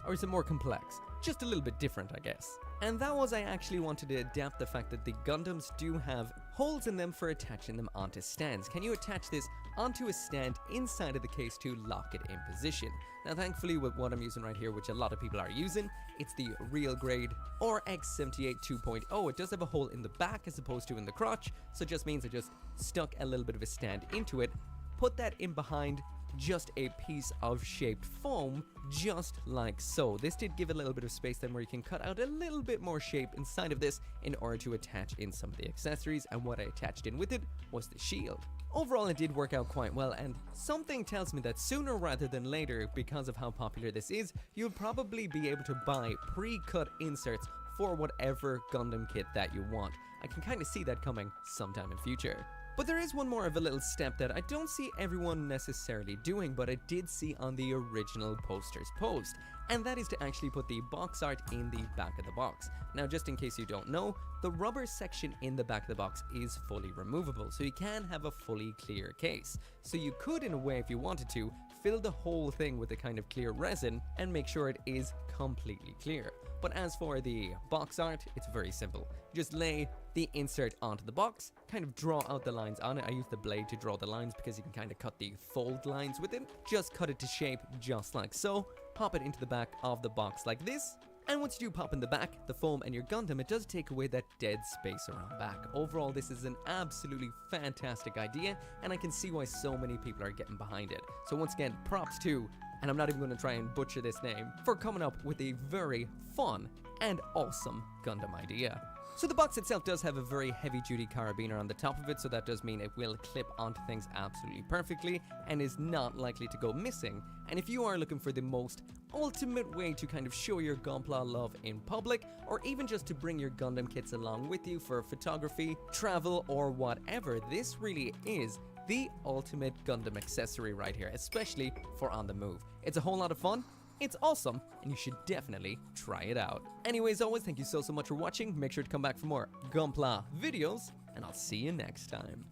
Or is it more complex? Just a little bit different, I guess. And that was I actually wanted to adapt the fact that the Gundams do have holes in them for attaching them onto stands. Can you attach this onto a stand inside of the case to lock it in position? Now thankfully with what I'm using right here, which a lot of people are using, it's the real grade RX-78 2.0. It does have a hole in the back as opposed to in the crotch, so it just means I just stuck a little bit of a stand into it, put that in behind just a piece of shaped foam, just like so. This did give a little bit of space then where you can cut out a little bit more shape inside of this in order to attach in some of the accessories, and what I attached in with it was the shield. Overall it did work out quite well, and something tells me that sooner rather than later, because of how popular this is, you'll probably be able to buy pre-cut inserts for whatever Gundam kit that you want. I can kind of see that coming sometime in future. But there is one more of a little step that I don't see everyone necessarily doing, but I did see on the original poster's post, and that is to actually put the box art in the back of the box. Now just in case you don't know, the rubber section in the back of the box is fully removable, so you can have a fully clear case. So you could, in a way, if you wanted to, fill the whole thing with a kind of clear resin and make sure it is completely clear. But as for the box art, it's very simple. You just lay the insert onto the box, kind of draw out the lines on it. I use the blade to draw the lines because you can kind of cut the fold lines with it. Just cut it to shape just like so, pop it into the back of the box like this, and once you do pop in the back, the foam and your Gundam, it does take away that dead space around back. Overall, this is an absolutely fantastic idea, and I can see why so many people are getting behind it. So once again, props to, and I'm not even going to try and butcher this name, for coming up with a very fun and awesome Gundam idea. So the box itself does have a very heavy-duty carabiner on the top of it, so that does mean it will clip onto things absolutely perfectly and is not likely to go missing. And if you are looking for the most ultimate way to kind of show your Gunpla love in public, or even just to bring your Gundam kits along with you for photography, travel, or whatever, this really is the ultimate Gundam accessory right here, especially for on the move. It's a whole lot of fun. It's awesome, and you should definitely try it out. Anyways, always, thank you so much for watching. Make sure to come back for more Gunpla videos, and I'll see you next time.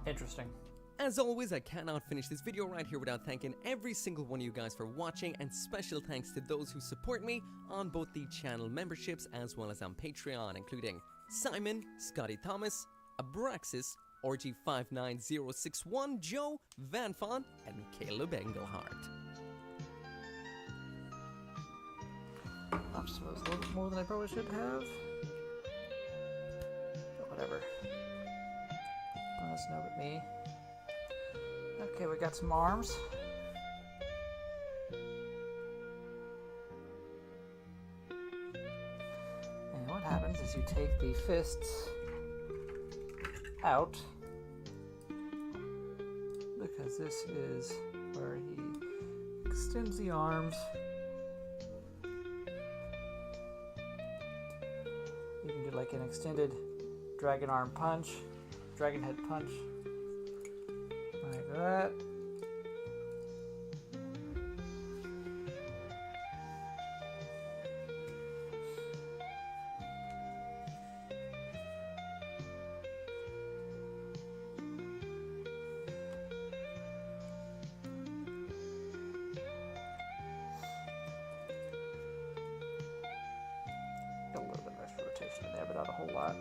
Interesting. As always, I cannot finish this video right here without thanking every single one of you guys for watching, and special thanks to those who support me on both the channel memberships as well as on Patreon, including Simon, Scotty Thomas, Abraxas, RG59061, Joe, Van Fon, and Caleb Engelhart. I suppose a little bit more than I probably should have. But whatever. Well, that's no but me. Okay, we got some arms. And what happens is you take the fists out, because this is where he extends the arms. You can do like an extended dragon arm punch, dragon head punch, like that. A little bit of extra rotation in there, but not a whole lot.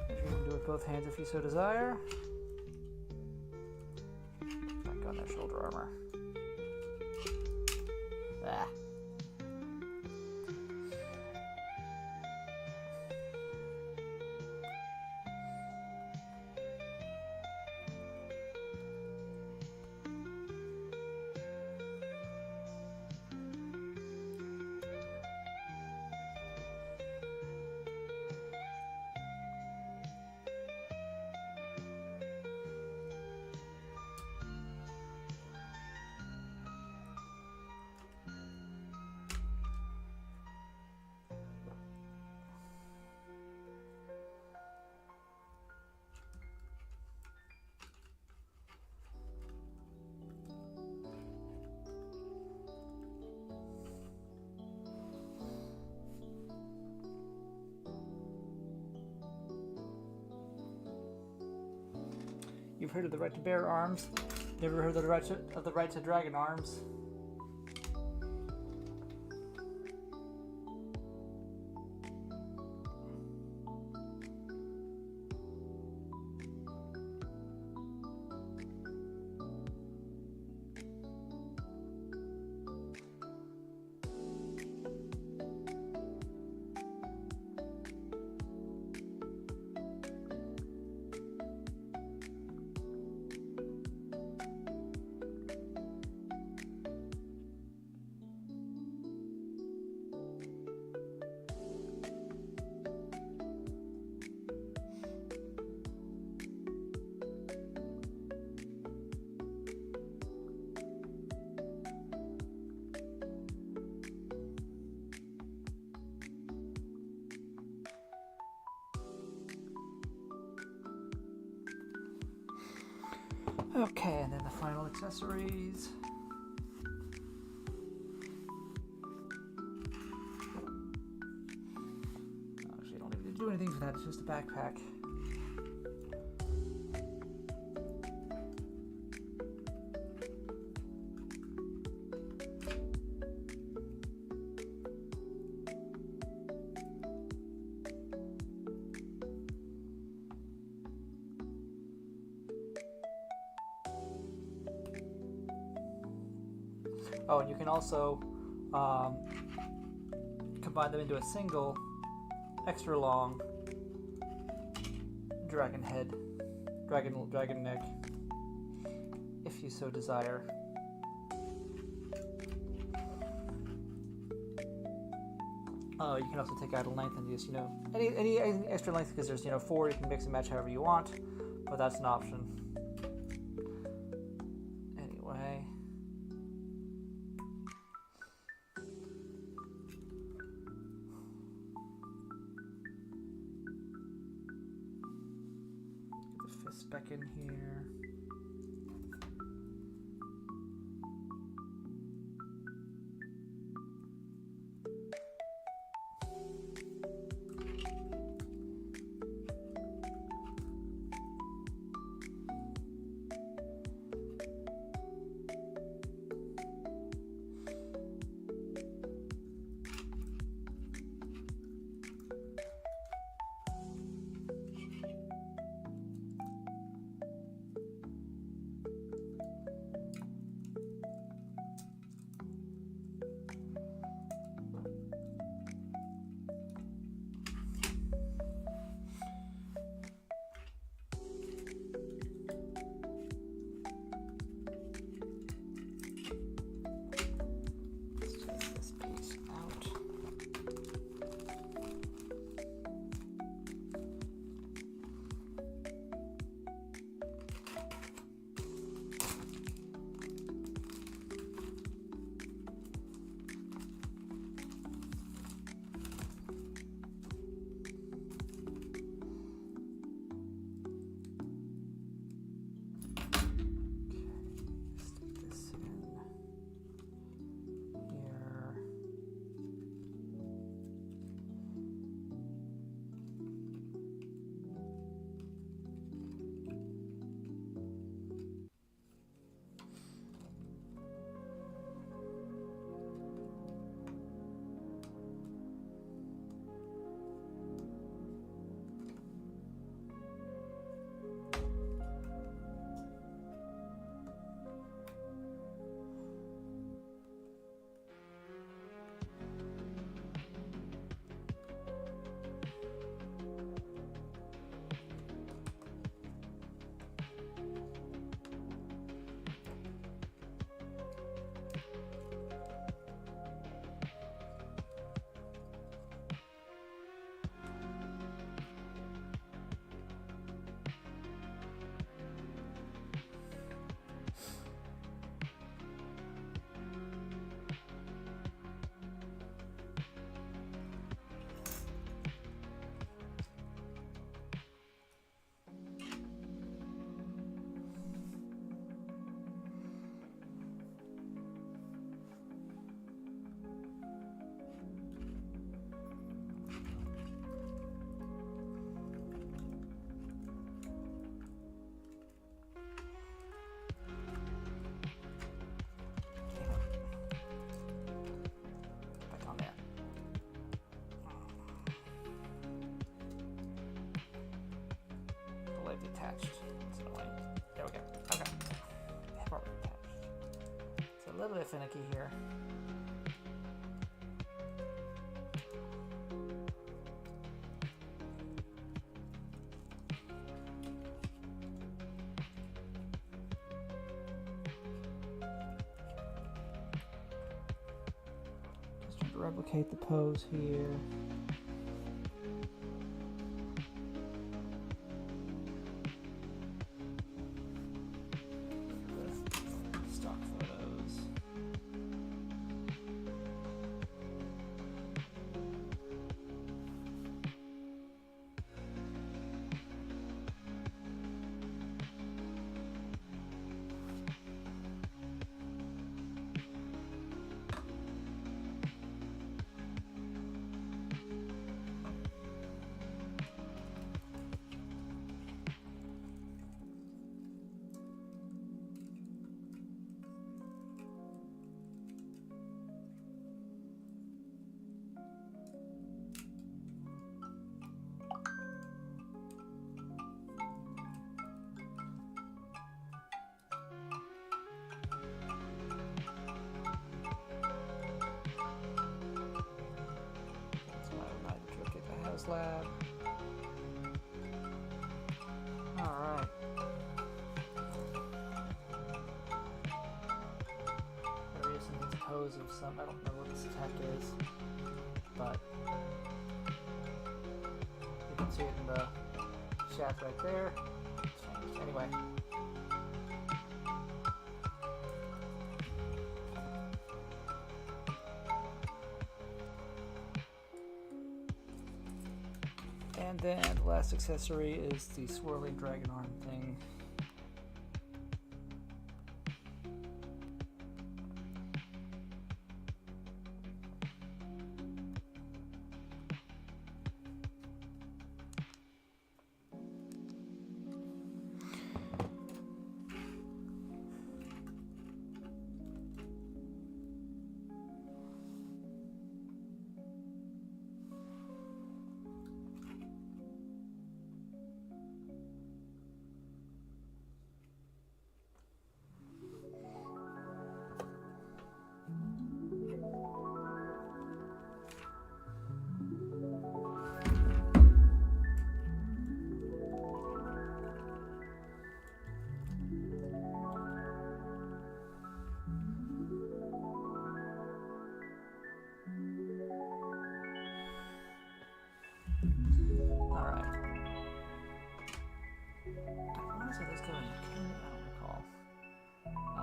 You can do it with both hands if you so desire. Back on their shoulder armor. Ah. You've heard of the right to bear arms. Never heard of the right to dragon arms. Okay, and then the final accessories. Actually, you don't even need to do anything for that, it's just a backpack. Oh, and you can also combine them into a single, extra long dragon head, dragon neck, if you so desire. You can also take out a length and use, any extra length, because there's, 4, you can mix and match however you want, but that's an option. Anyway. Get the fist back in here. attached. That's annoying. There we go. Okay. Properly attached. It's a little bit finicky here. Just trying to replicate the pose here. Stock photos. Lab. Alright. There is a pose of some, I don't know what this attack is, but you can see it in the shaft right there. It's changed. Anyway. And then the last accessory is the swirling dragon arm thing.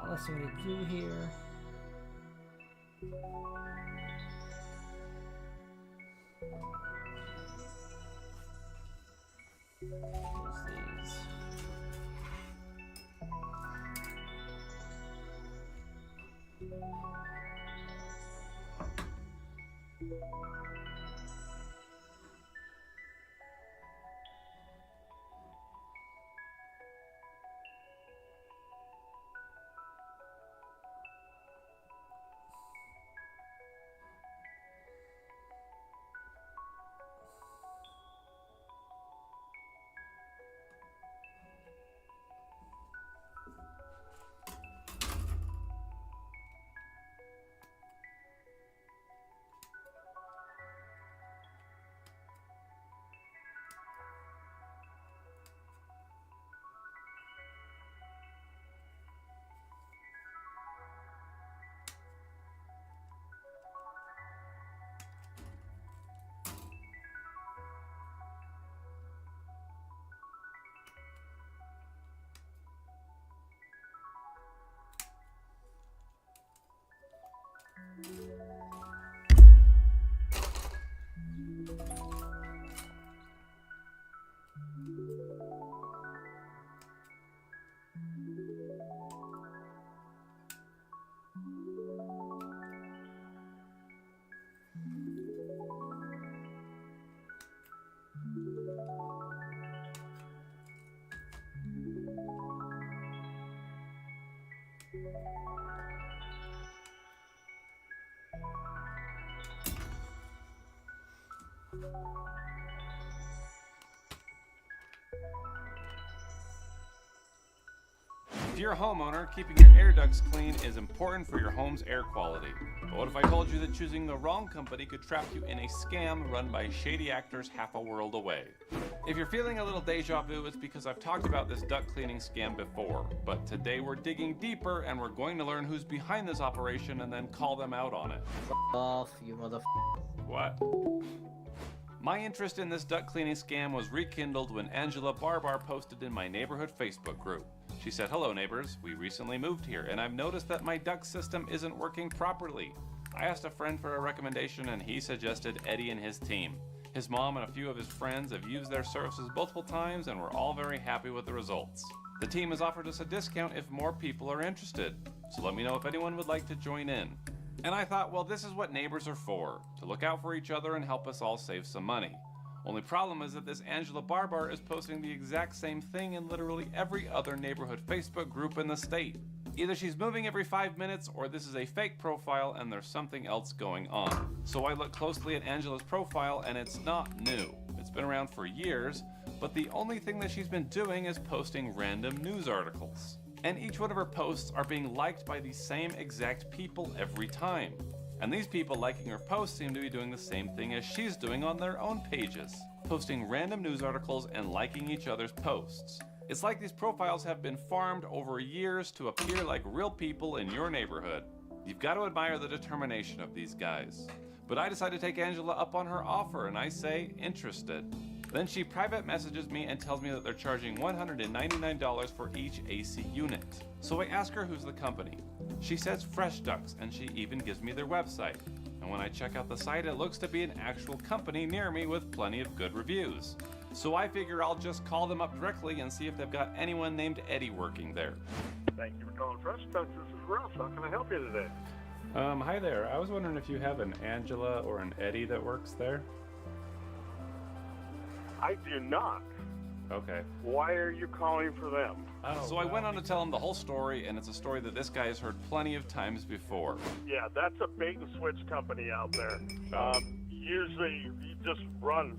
Last thing to do here. Use these. you're a homeowner, keeping your air ducts clean is important for your home's air quality. But what if I told you that choosing the wrong company could trap you in a scam run by shady actors half a world away? If you're feeling a little deja vu, it's because I've talked about this duct cleaning scam before. But today we're digging deeper and we're going to learn who's behind this operation and then call them out on it. Off, you mother. What? My interest in this duct cleaning scam was rekindled when Angela Barbar posted in my neighborhood Facebook group. She said, "Hello neighbors, we recently moved here and I've noticed that my duct system isn't working properly." I asked a friend for a recommendation and he suggested Eddie and his team. His mom and a few of his friends have used their services multiple times and we're all very happy with the results. The team has offered us a discount if more people are interested, so let me know if anyone would like to join in. And I thought, well, this is what neighbors are for, to look out for each other and help us all save some money. Only problem is that this Angela Barbar is posting the exact same thing in literally every other neighborhood Facebook group in the state. Either she's moving every 5 minutes or this is a fake profile and there's something else going on. So I look closely at Angela's profile and it's not new. It's been around for years, but the only thing that she's been doing is posting random news articles. And each one of her posts are being liked by the same exact people every time. And these people liking her posts seem to be doing the same thing as she's doing on their own pages, posting random news articles and liking each other's posts. It's like these profiles have been farmed over years to appear like real people in your neighborhood. You've got to admire the determination of these guys. But I decide to take Angela up on her offer and I say, interested. Then she private messages me and tells me that they're charging $199 for each AC unit. So I ask her who's the company. She says Fresh Ducts and she even gives me their website. And when I check out the site, it looks to be an actual company near me with plenty of good reviews. So I figure I'll just call them up directly and see if they've got anyone named Eddie working there. Thank you for calling Fresh Ducts. This is Russ. How can I help you today? Hi there. I was wondering if you have an Angela or an Eddie that works there? I do not. Okay. Why are you calling for them? So I went on to tell him the whole story, and it's a story that this guy has heard plenty of times before. Yeah, that's a bait and switch company out there. Usually you just run.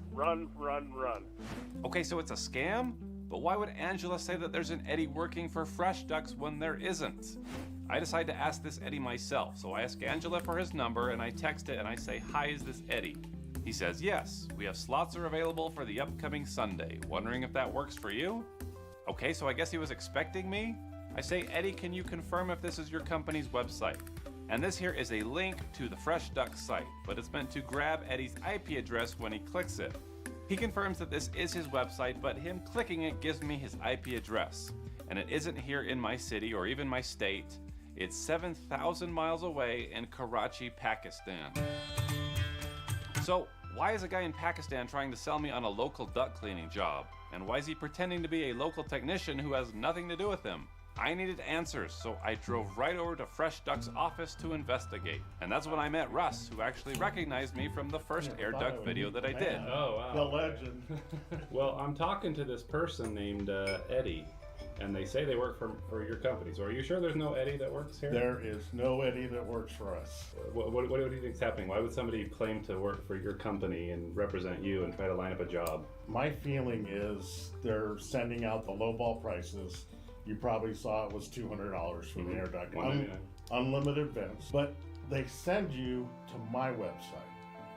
Okay, so it's a scam? But why would Angela say that there's an Eddie working for Fresh Ducts when there isn't? I decide to ask this Eddie myself, so I ask Angela for his number, and I text it and I say, "Hi, is this Eddie?" He says, "Yes, we have slots are available for the upcoming Sunday. Wondering if that works for you?" Okay, so I guess he was expecting me? I say, "Eddie, can you confirm if this is your company's website?" And this here is a link to the Fresh Duct site, but it's meant to grab Eddie's IP address when he clicks it. He confirms that this is his website, but him clicking it gives me his IP address. And it isn't here in my city or even my state. It's 7,000 miles away in Karachi, Pakistan. So, why is a guy in Pakistan trying to sell me on a local duct cleaning job? And why is he pretending to be a local technician who has nothing to do with him? I needed answers, so I drove right over to Fresh Duct's office to investigate. And that's when I met Russ, who actually recognized me from the first air duct video that I did. Oh, wow. The legend. Well, I'm talking to this person named Eddie, and they say they work for your company. So are you sure there's no Eddie that works here? There is no Eddie that works for us. What do you think is happening? Why would somebody claim to work for your company and represent you and try to line up a job? My feeling is they're sending out the lowball prices. You probably saw it was $200 for the air duct. Unlimited vents. But they send you to my website.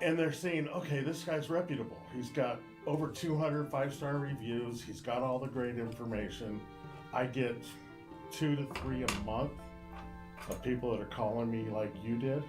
And they're saying, okay, this guy's reputable. He's got over 200 5-star reviews. He's got all the great information. I get 2 to 3 a month of people that are calling me like you did.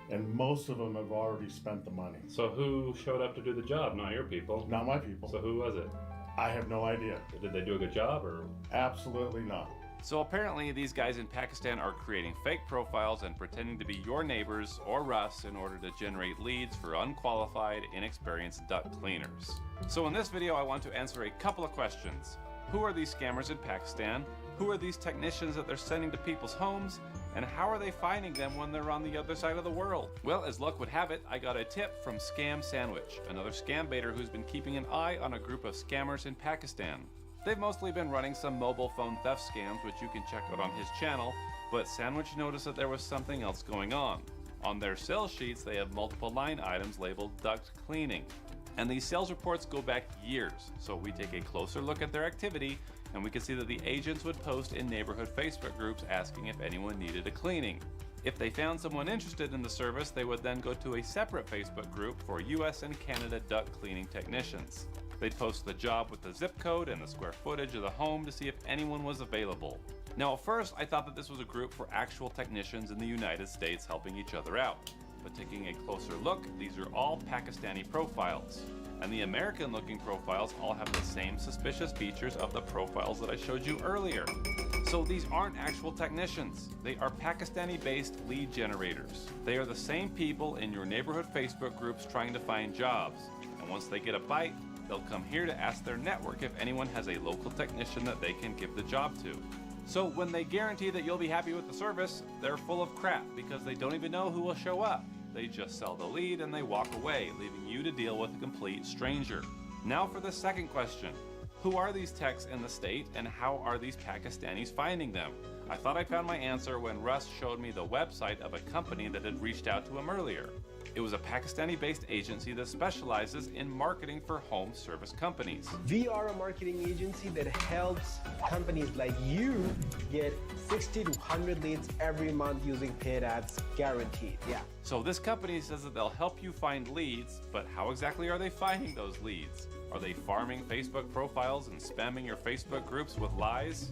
And most of them have already spent the money. So who showed up to do the job? Not your people. Not my people. So who was it? I have no idea. Did they do a good job or? Absolutely not. So apparently these guys in Pakistan are creating fake profiles and pretending to be your neighbors or Russ in order to generate leads for unqualified, inexperienced duct cleaners. So in this video I want to answer a couple of questions. Who are these scammers in Pakistan? Who are these technicians that they're sending to people's homes? And how are they finding them when they're on the other side of the world? Well, as luck would have it, I got a tip from Scam Sandwich, another scam baiter who's been keeping an eye on a group of scammers in Pakistan. They've mostly been running some mobile phone theft scams, which you can check out on his channel, but Sandwich noticed that there was something else going on. On their sales sheets, they have multiple line items labeled duct cleaning. And these sales reports go back years, so we take a closer look at their activity and we could see that the agents would post in neighborhood Facebook groups asking if anyone needed a cleaning. If they found someone interested in the service, they would then go to a separate Facebook group for US and Canada duct cleaning technicians. They'd post the job with the zip code and the square footage of the home to see if anyone was available. Now at first I thought that this was a group for actual technicians in the United States helping each other out. But taking a closer look, these are all Pakistani profiles. And the American looking profiles all have the same suspicious features of the profiles that I showed you earlier. So these aren't actual technicians. They are Pakistani based lead generators. They are the same people in your neighborhood Facebook groups trying to find jobs. And once they get a bite, they'll come here to ask their network if anyone has a local technician that they can give the job to. So when they guarantee that you'll be happy with the service, they're full of crap because they don't even know who will show up. They just sell the lead and they walk away, leaving you to deal with a complete stranger. Now for the second question. Who are these techs in the state and how are these Pakistanis finding them? I thought I found my answer when Russ showed me the website of a company that had reached out to him earlier. It was a Pakistani-based agency that specializes in marketing for home service companies. We are a marketing agency that helps companies like you get 60 to 100 leads every month using paid ads, guaranteed. Yeah. So this company says that they'll help you find leads, but how exactly are they finding those leads? Are they farming Facebook profiles and spamming your Facebook groups with lies?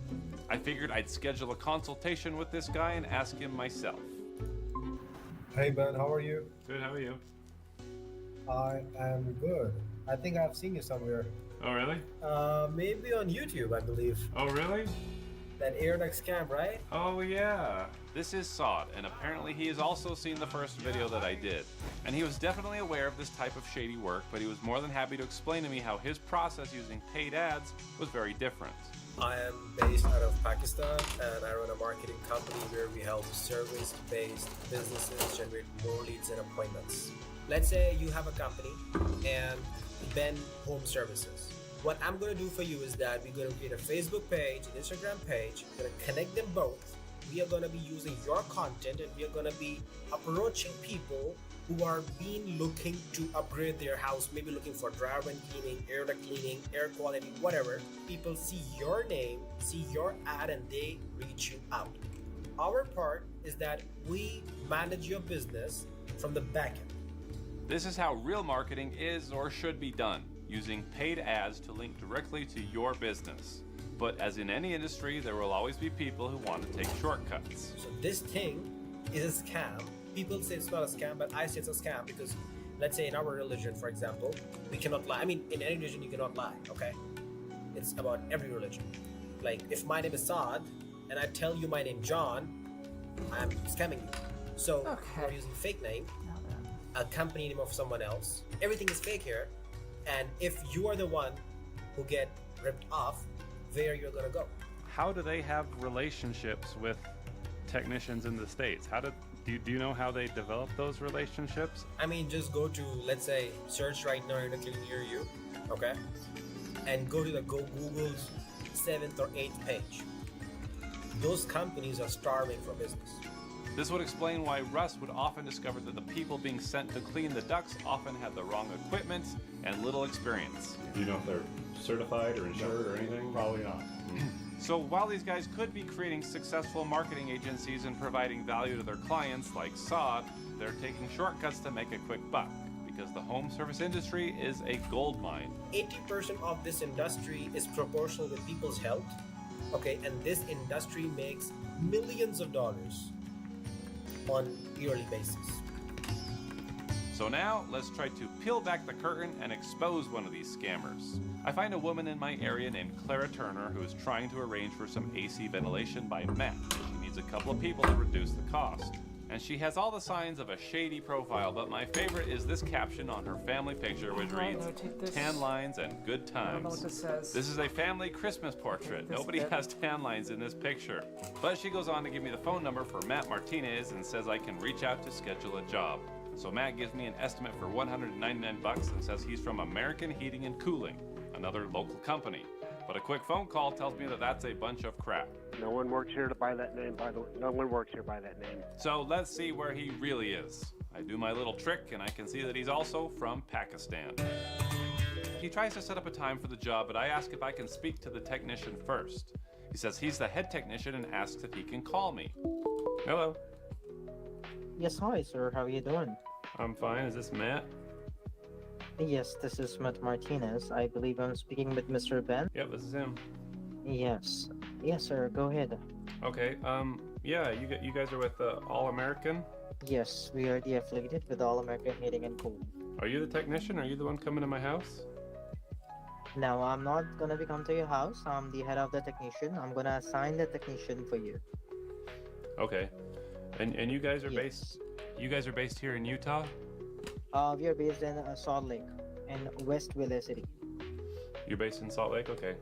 I figured I'd schedule a consultation with this guy and ask him myself. Hey Ben, how are you? Good, how are you? I am good. I think I've seen you somewhere. Oh, really? Maybe on YouTube, I believe. Oh, really? That air duct scam, right? Oh, yeah. This is Sod, and apparently he has also seen the first video that I did. And he was definitely aware of this type of shady work, but he was more than happy to explain to me how his process using paid ads was very different. I am based out of Pakistan and I run a marketing company where we help service-based businesses generate more leads and appointments. Let's say you have a company and Ben Home Services. What I'm going to do for you is that we're going to create a Facebook page, an Instagram page, we're going to connect them both. We are going to be using your content and we are going to be approaching people who are looking to upgrade their house, maybe looking for drywall cleaning, air duct cleaning, air quality, whatever. People see your name, see your ad, and they reach you out. Our part is that we manage your business from the back end. This is how real marketing is or should be done, using paid ads to link directly to your business. But as in any industry, there will always be people who want to take shortcuts. So this thing is a scam. People say it's not a scam, but I say it's a scam because, let's say in our religion, for example, we cannot lie. I mean, in any religion, you cannot lie, okay? It's about every religion. Like, if my name is Saad, and I tell you my name John, I'm scamming you. So, we're using fake name, a company name of someone else. Everything is fake here. And if you are the one who get ripped off, where you're gonna go. How do they have relationships with technicians in the States? Do you know how they develop those relationships? I mean, just go to, let's say, search right now in a clinic near you, okay? And go to the Google's 7th or 8th page. Those companies are starving for business. This would explain why Russ would often discover that the people being sent to clean the ducts often had the wrong equipment and little experience. Do you know if they're certified or insured or anything? Probably not. So while these guys could be creating successful marketing agencies and providing value to their clients like Sod, they're taking shortcuts to make a quick buck because the home service industry is a gold mine. 80% of this industry is proportional with people's health, okay? And this industry makes millions of dollars on yearly basis. So now, let's try to peel back the curtain and expose one of these scammers. I find a woman in my area named Clara Turner who is trying to arrange for some AC ventilation by Met. She needs a couple of people to reduce the cost. And she has all the signs of a shady profile, but my favorite is this caption on her family picture which reads, "Tan lines and good times." I don't know what this says. This is a family Christmas portrait. Nobody has tan lines in this picture. But she goes on to give me the phone number for Matt Martinez and says I can reach out to schedule a job. So Matt gives me an estimate for $199 and says he's from American Heating and Cooling, another local company. But a quick phone call tells me that that's a bunch of crap. No one works here to buy that name, by the way. No one works here by that name. So let's see where he really is. I do my little trick and I can see that he's also from Pakistan. he tries to set up a time for the job, but I ask if I can speak to the technician first. He says he's the head technician and asks if he can call me. Hello. Yes, hi, sir. How are you doing? I'm fine. Is this Matt? Yes, this is Matt Martinez. I believe I'm speaking with Mr. Ben. Yep, this is him. Yes. Yes, sir. Go ahead. Okay. Yeah, you guys are with All American. Yes, we are the affiliated with All American Heating and Cooling. Are you the technician? Are you the one coming to my house? Now, I'm not gonna be come to your house. I'm the head of the technician. I'm gonna assign the technician for you. Okay. And you guys are Yes. based. You guys are based here in Utah. We are based in Salt Lake, in West Village City. You're based in Salt Lake. Okay.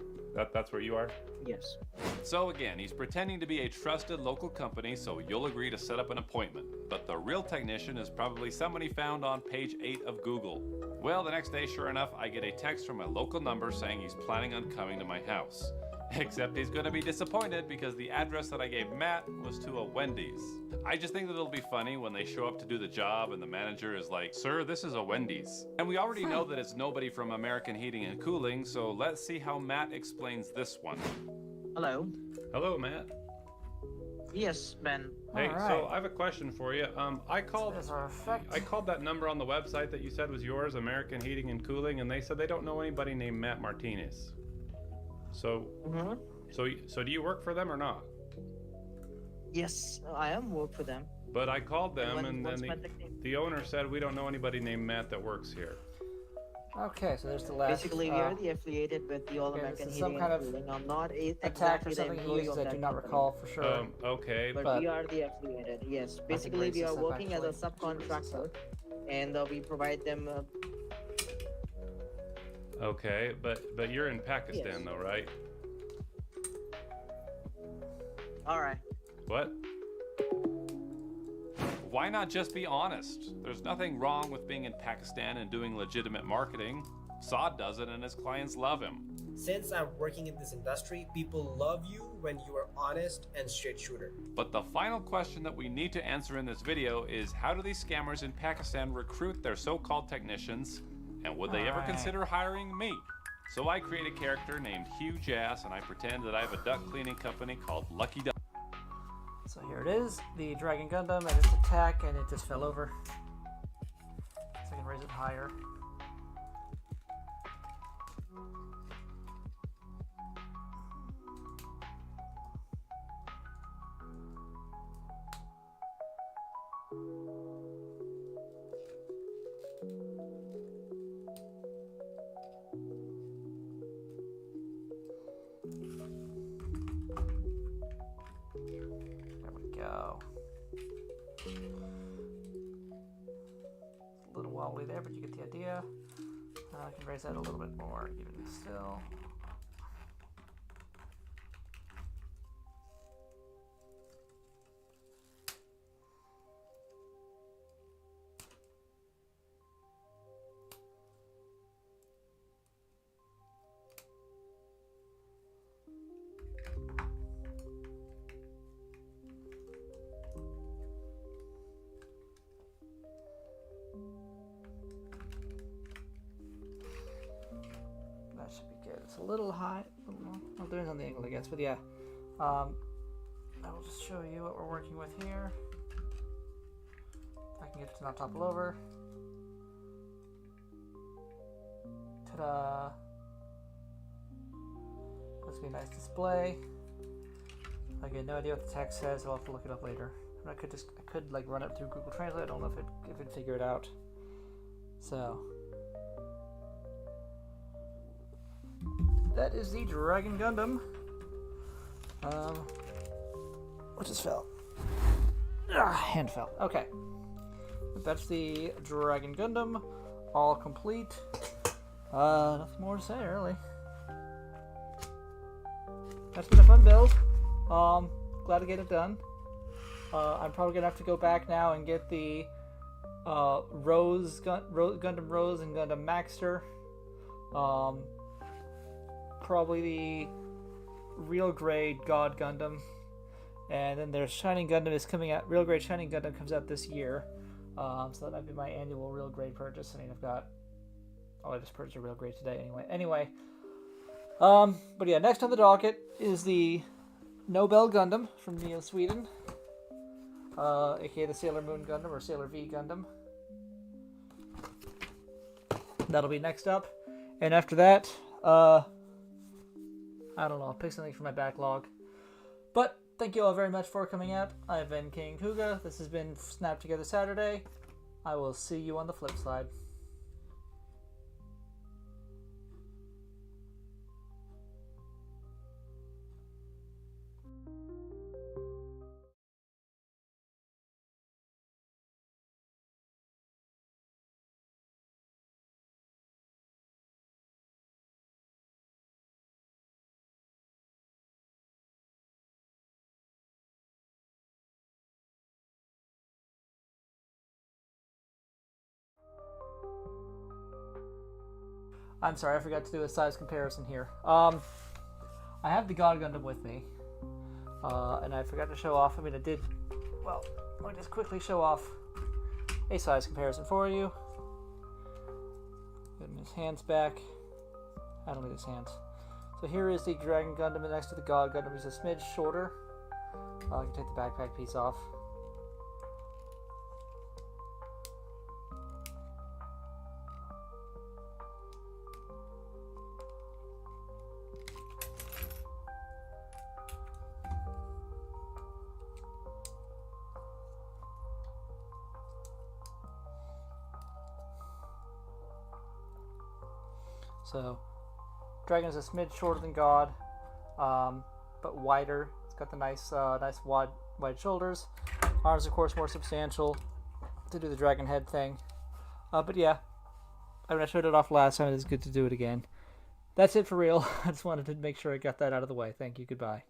That's where you are. Yes. So again, he's pretending to be a trusted local company so you'll agree to set up an appointment. But the real technician is probably somebody found on page 8 of Google. Well, the next day, sure enough, I get a text from a local number saying he's planning on coming to my house. Except he's gonna be disappointed because the address that I gave Matt was to a Wendy's. I just think that it'll be funny when they show up to do the job and the manager is like, "Sir, this is a Wendy's." And we already know that it's nobody from American Heating and Cooling, so let's see how Matt explains this one. Hello. Hello, Matt. Yes, Ben. Hey, All so right. I have a question for you. I called that number on the website that you said was yours, American Heating and Cooling, and they said they don't know anybody named Matt Martinez. So, Mm-hmm. so do you work for them or not? Yes, I am work for them. But I called them, and What's then my technique? the owner said we don't know anybody named Matt that works here. Okay, so there's the last. Basically, we are the affiliated with the All okay, American this is some Heating kind and of Cooling. I'm not attack exactly or the something he employee used. of I that do not company. recall for sure. Okay. But we are the affiliated, yes. Basically, we are racist, working as a actually. subcontractor, and we provide them. Okay, but you're in Pakistan Yes. though, right? All right. What? Why not just be honest? There's nothing wrong with being in Pakistan and doing legitimate marketing. Saad does it and his clients love him. Since I'm working in this industry, people love you when you are honest and straight shooter. But the final question that we need to answer in this video is how do these scammers in Pakistan recruit their so-called technicians? And would they ever Alright. consider hiring me? So I create a character named Huge Ass and I pretend that I have a duck cleaning company called Lucky Duck. So here it is, the Dragon Gundam and its attack, and it just fell over. So I can raise it higher. There we go. It's a little wobbly there, but you get the idea. I can raise that a little bit more, even still. That should be good. It's a little high. Well, depends on the angle, I guess. But yeah, I will just show you what we're working with here. I can get it to not topple over. Ta-da! That's gonna be a nice display. I get no idea what the text says. I'll have to look it up later. I could like run it through Google Translate. I don't know if it'd figure it out. So. That is the Dragon Gundam. What just fell? Hand fell. Okay. That's the Dragon Gundam. All complete. Nothing more to say, really. That's been a fun build. Glad to get it done. I'm probably gonna have to go back now and get the Gundam Rose and Gundam Maxter. Probably the real grade God Gundam, and then their Shining Gundam is coming out. Real grade Shining Gundam comes out this year, so that might be my annual real grade purchase. I mean, I've got Oh, this purges are real great today anyway. But yeah, next on the docket is the Nobel Gundam from Neo Sweden, aka the Sailor Moon Gundam or Sailor V Gundam. That'll be next up, and after that, I don't know, I'll pick something from my backlog. But thank you all very much for coming out. I've been King Kuga. This has been Snap Together Saturday. I will see you on the flip side. I'm sorry, I forgot to do a size comparison here. I have the God Gundam with me, and I forgot to show off. I mean, I did. Well, let me just quickly show off a size comparison for you. Get his hands back. I don't need his hands. So here is the Dragon Gundam, and next to the God Gundam is a smidge shorter. I can take the backpack piece off. So, Dragon is a smidge shorter than God, but wider. It's got the nice wide shoulders. Arms, of course, more substantial to do the dragon head thing. But yeah, I mean, I showed it off last time. It's good to do it again. That's it for real. I just wanted to make sure I got that out of the way. Thank you. Goodbye.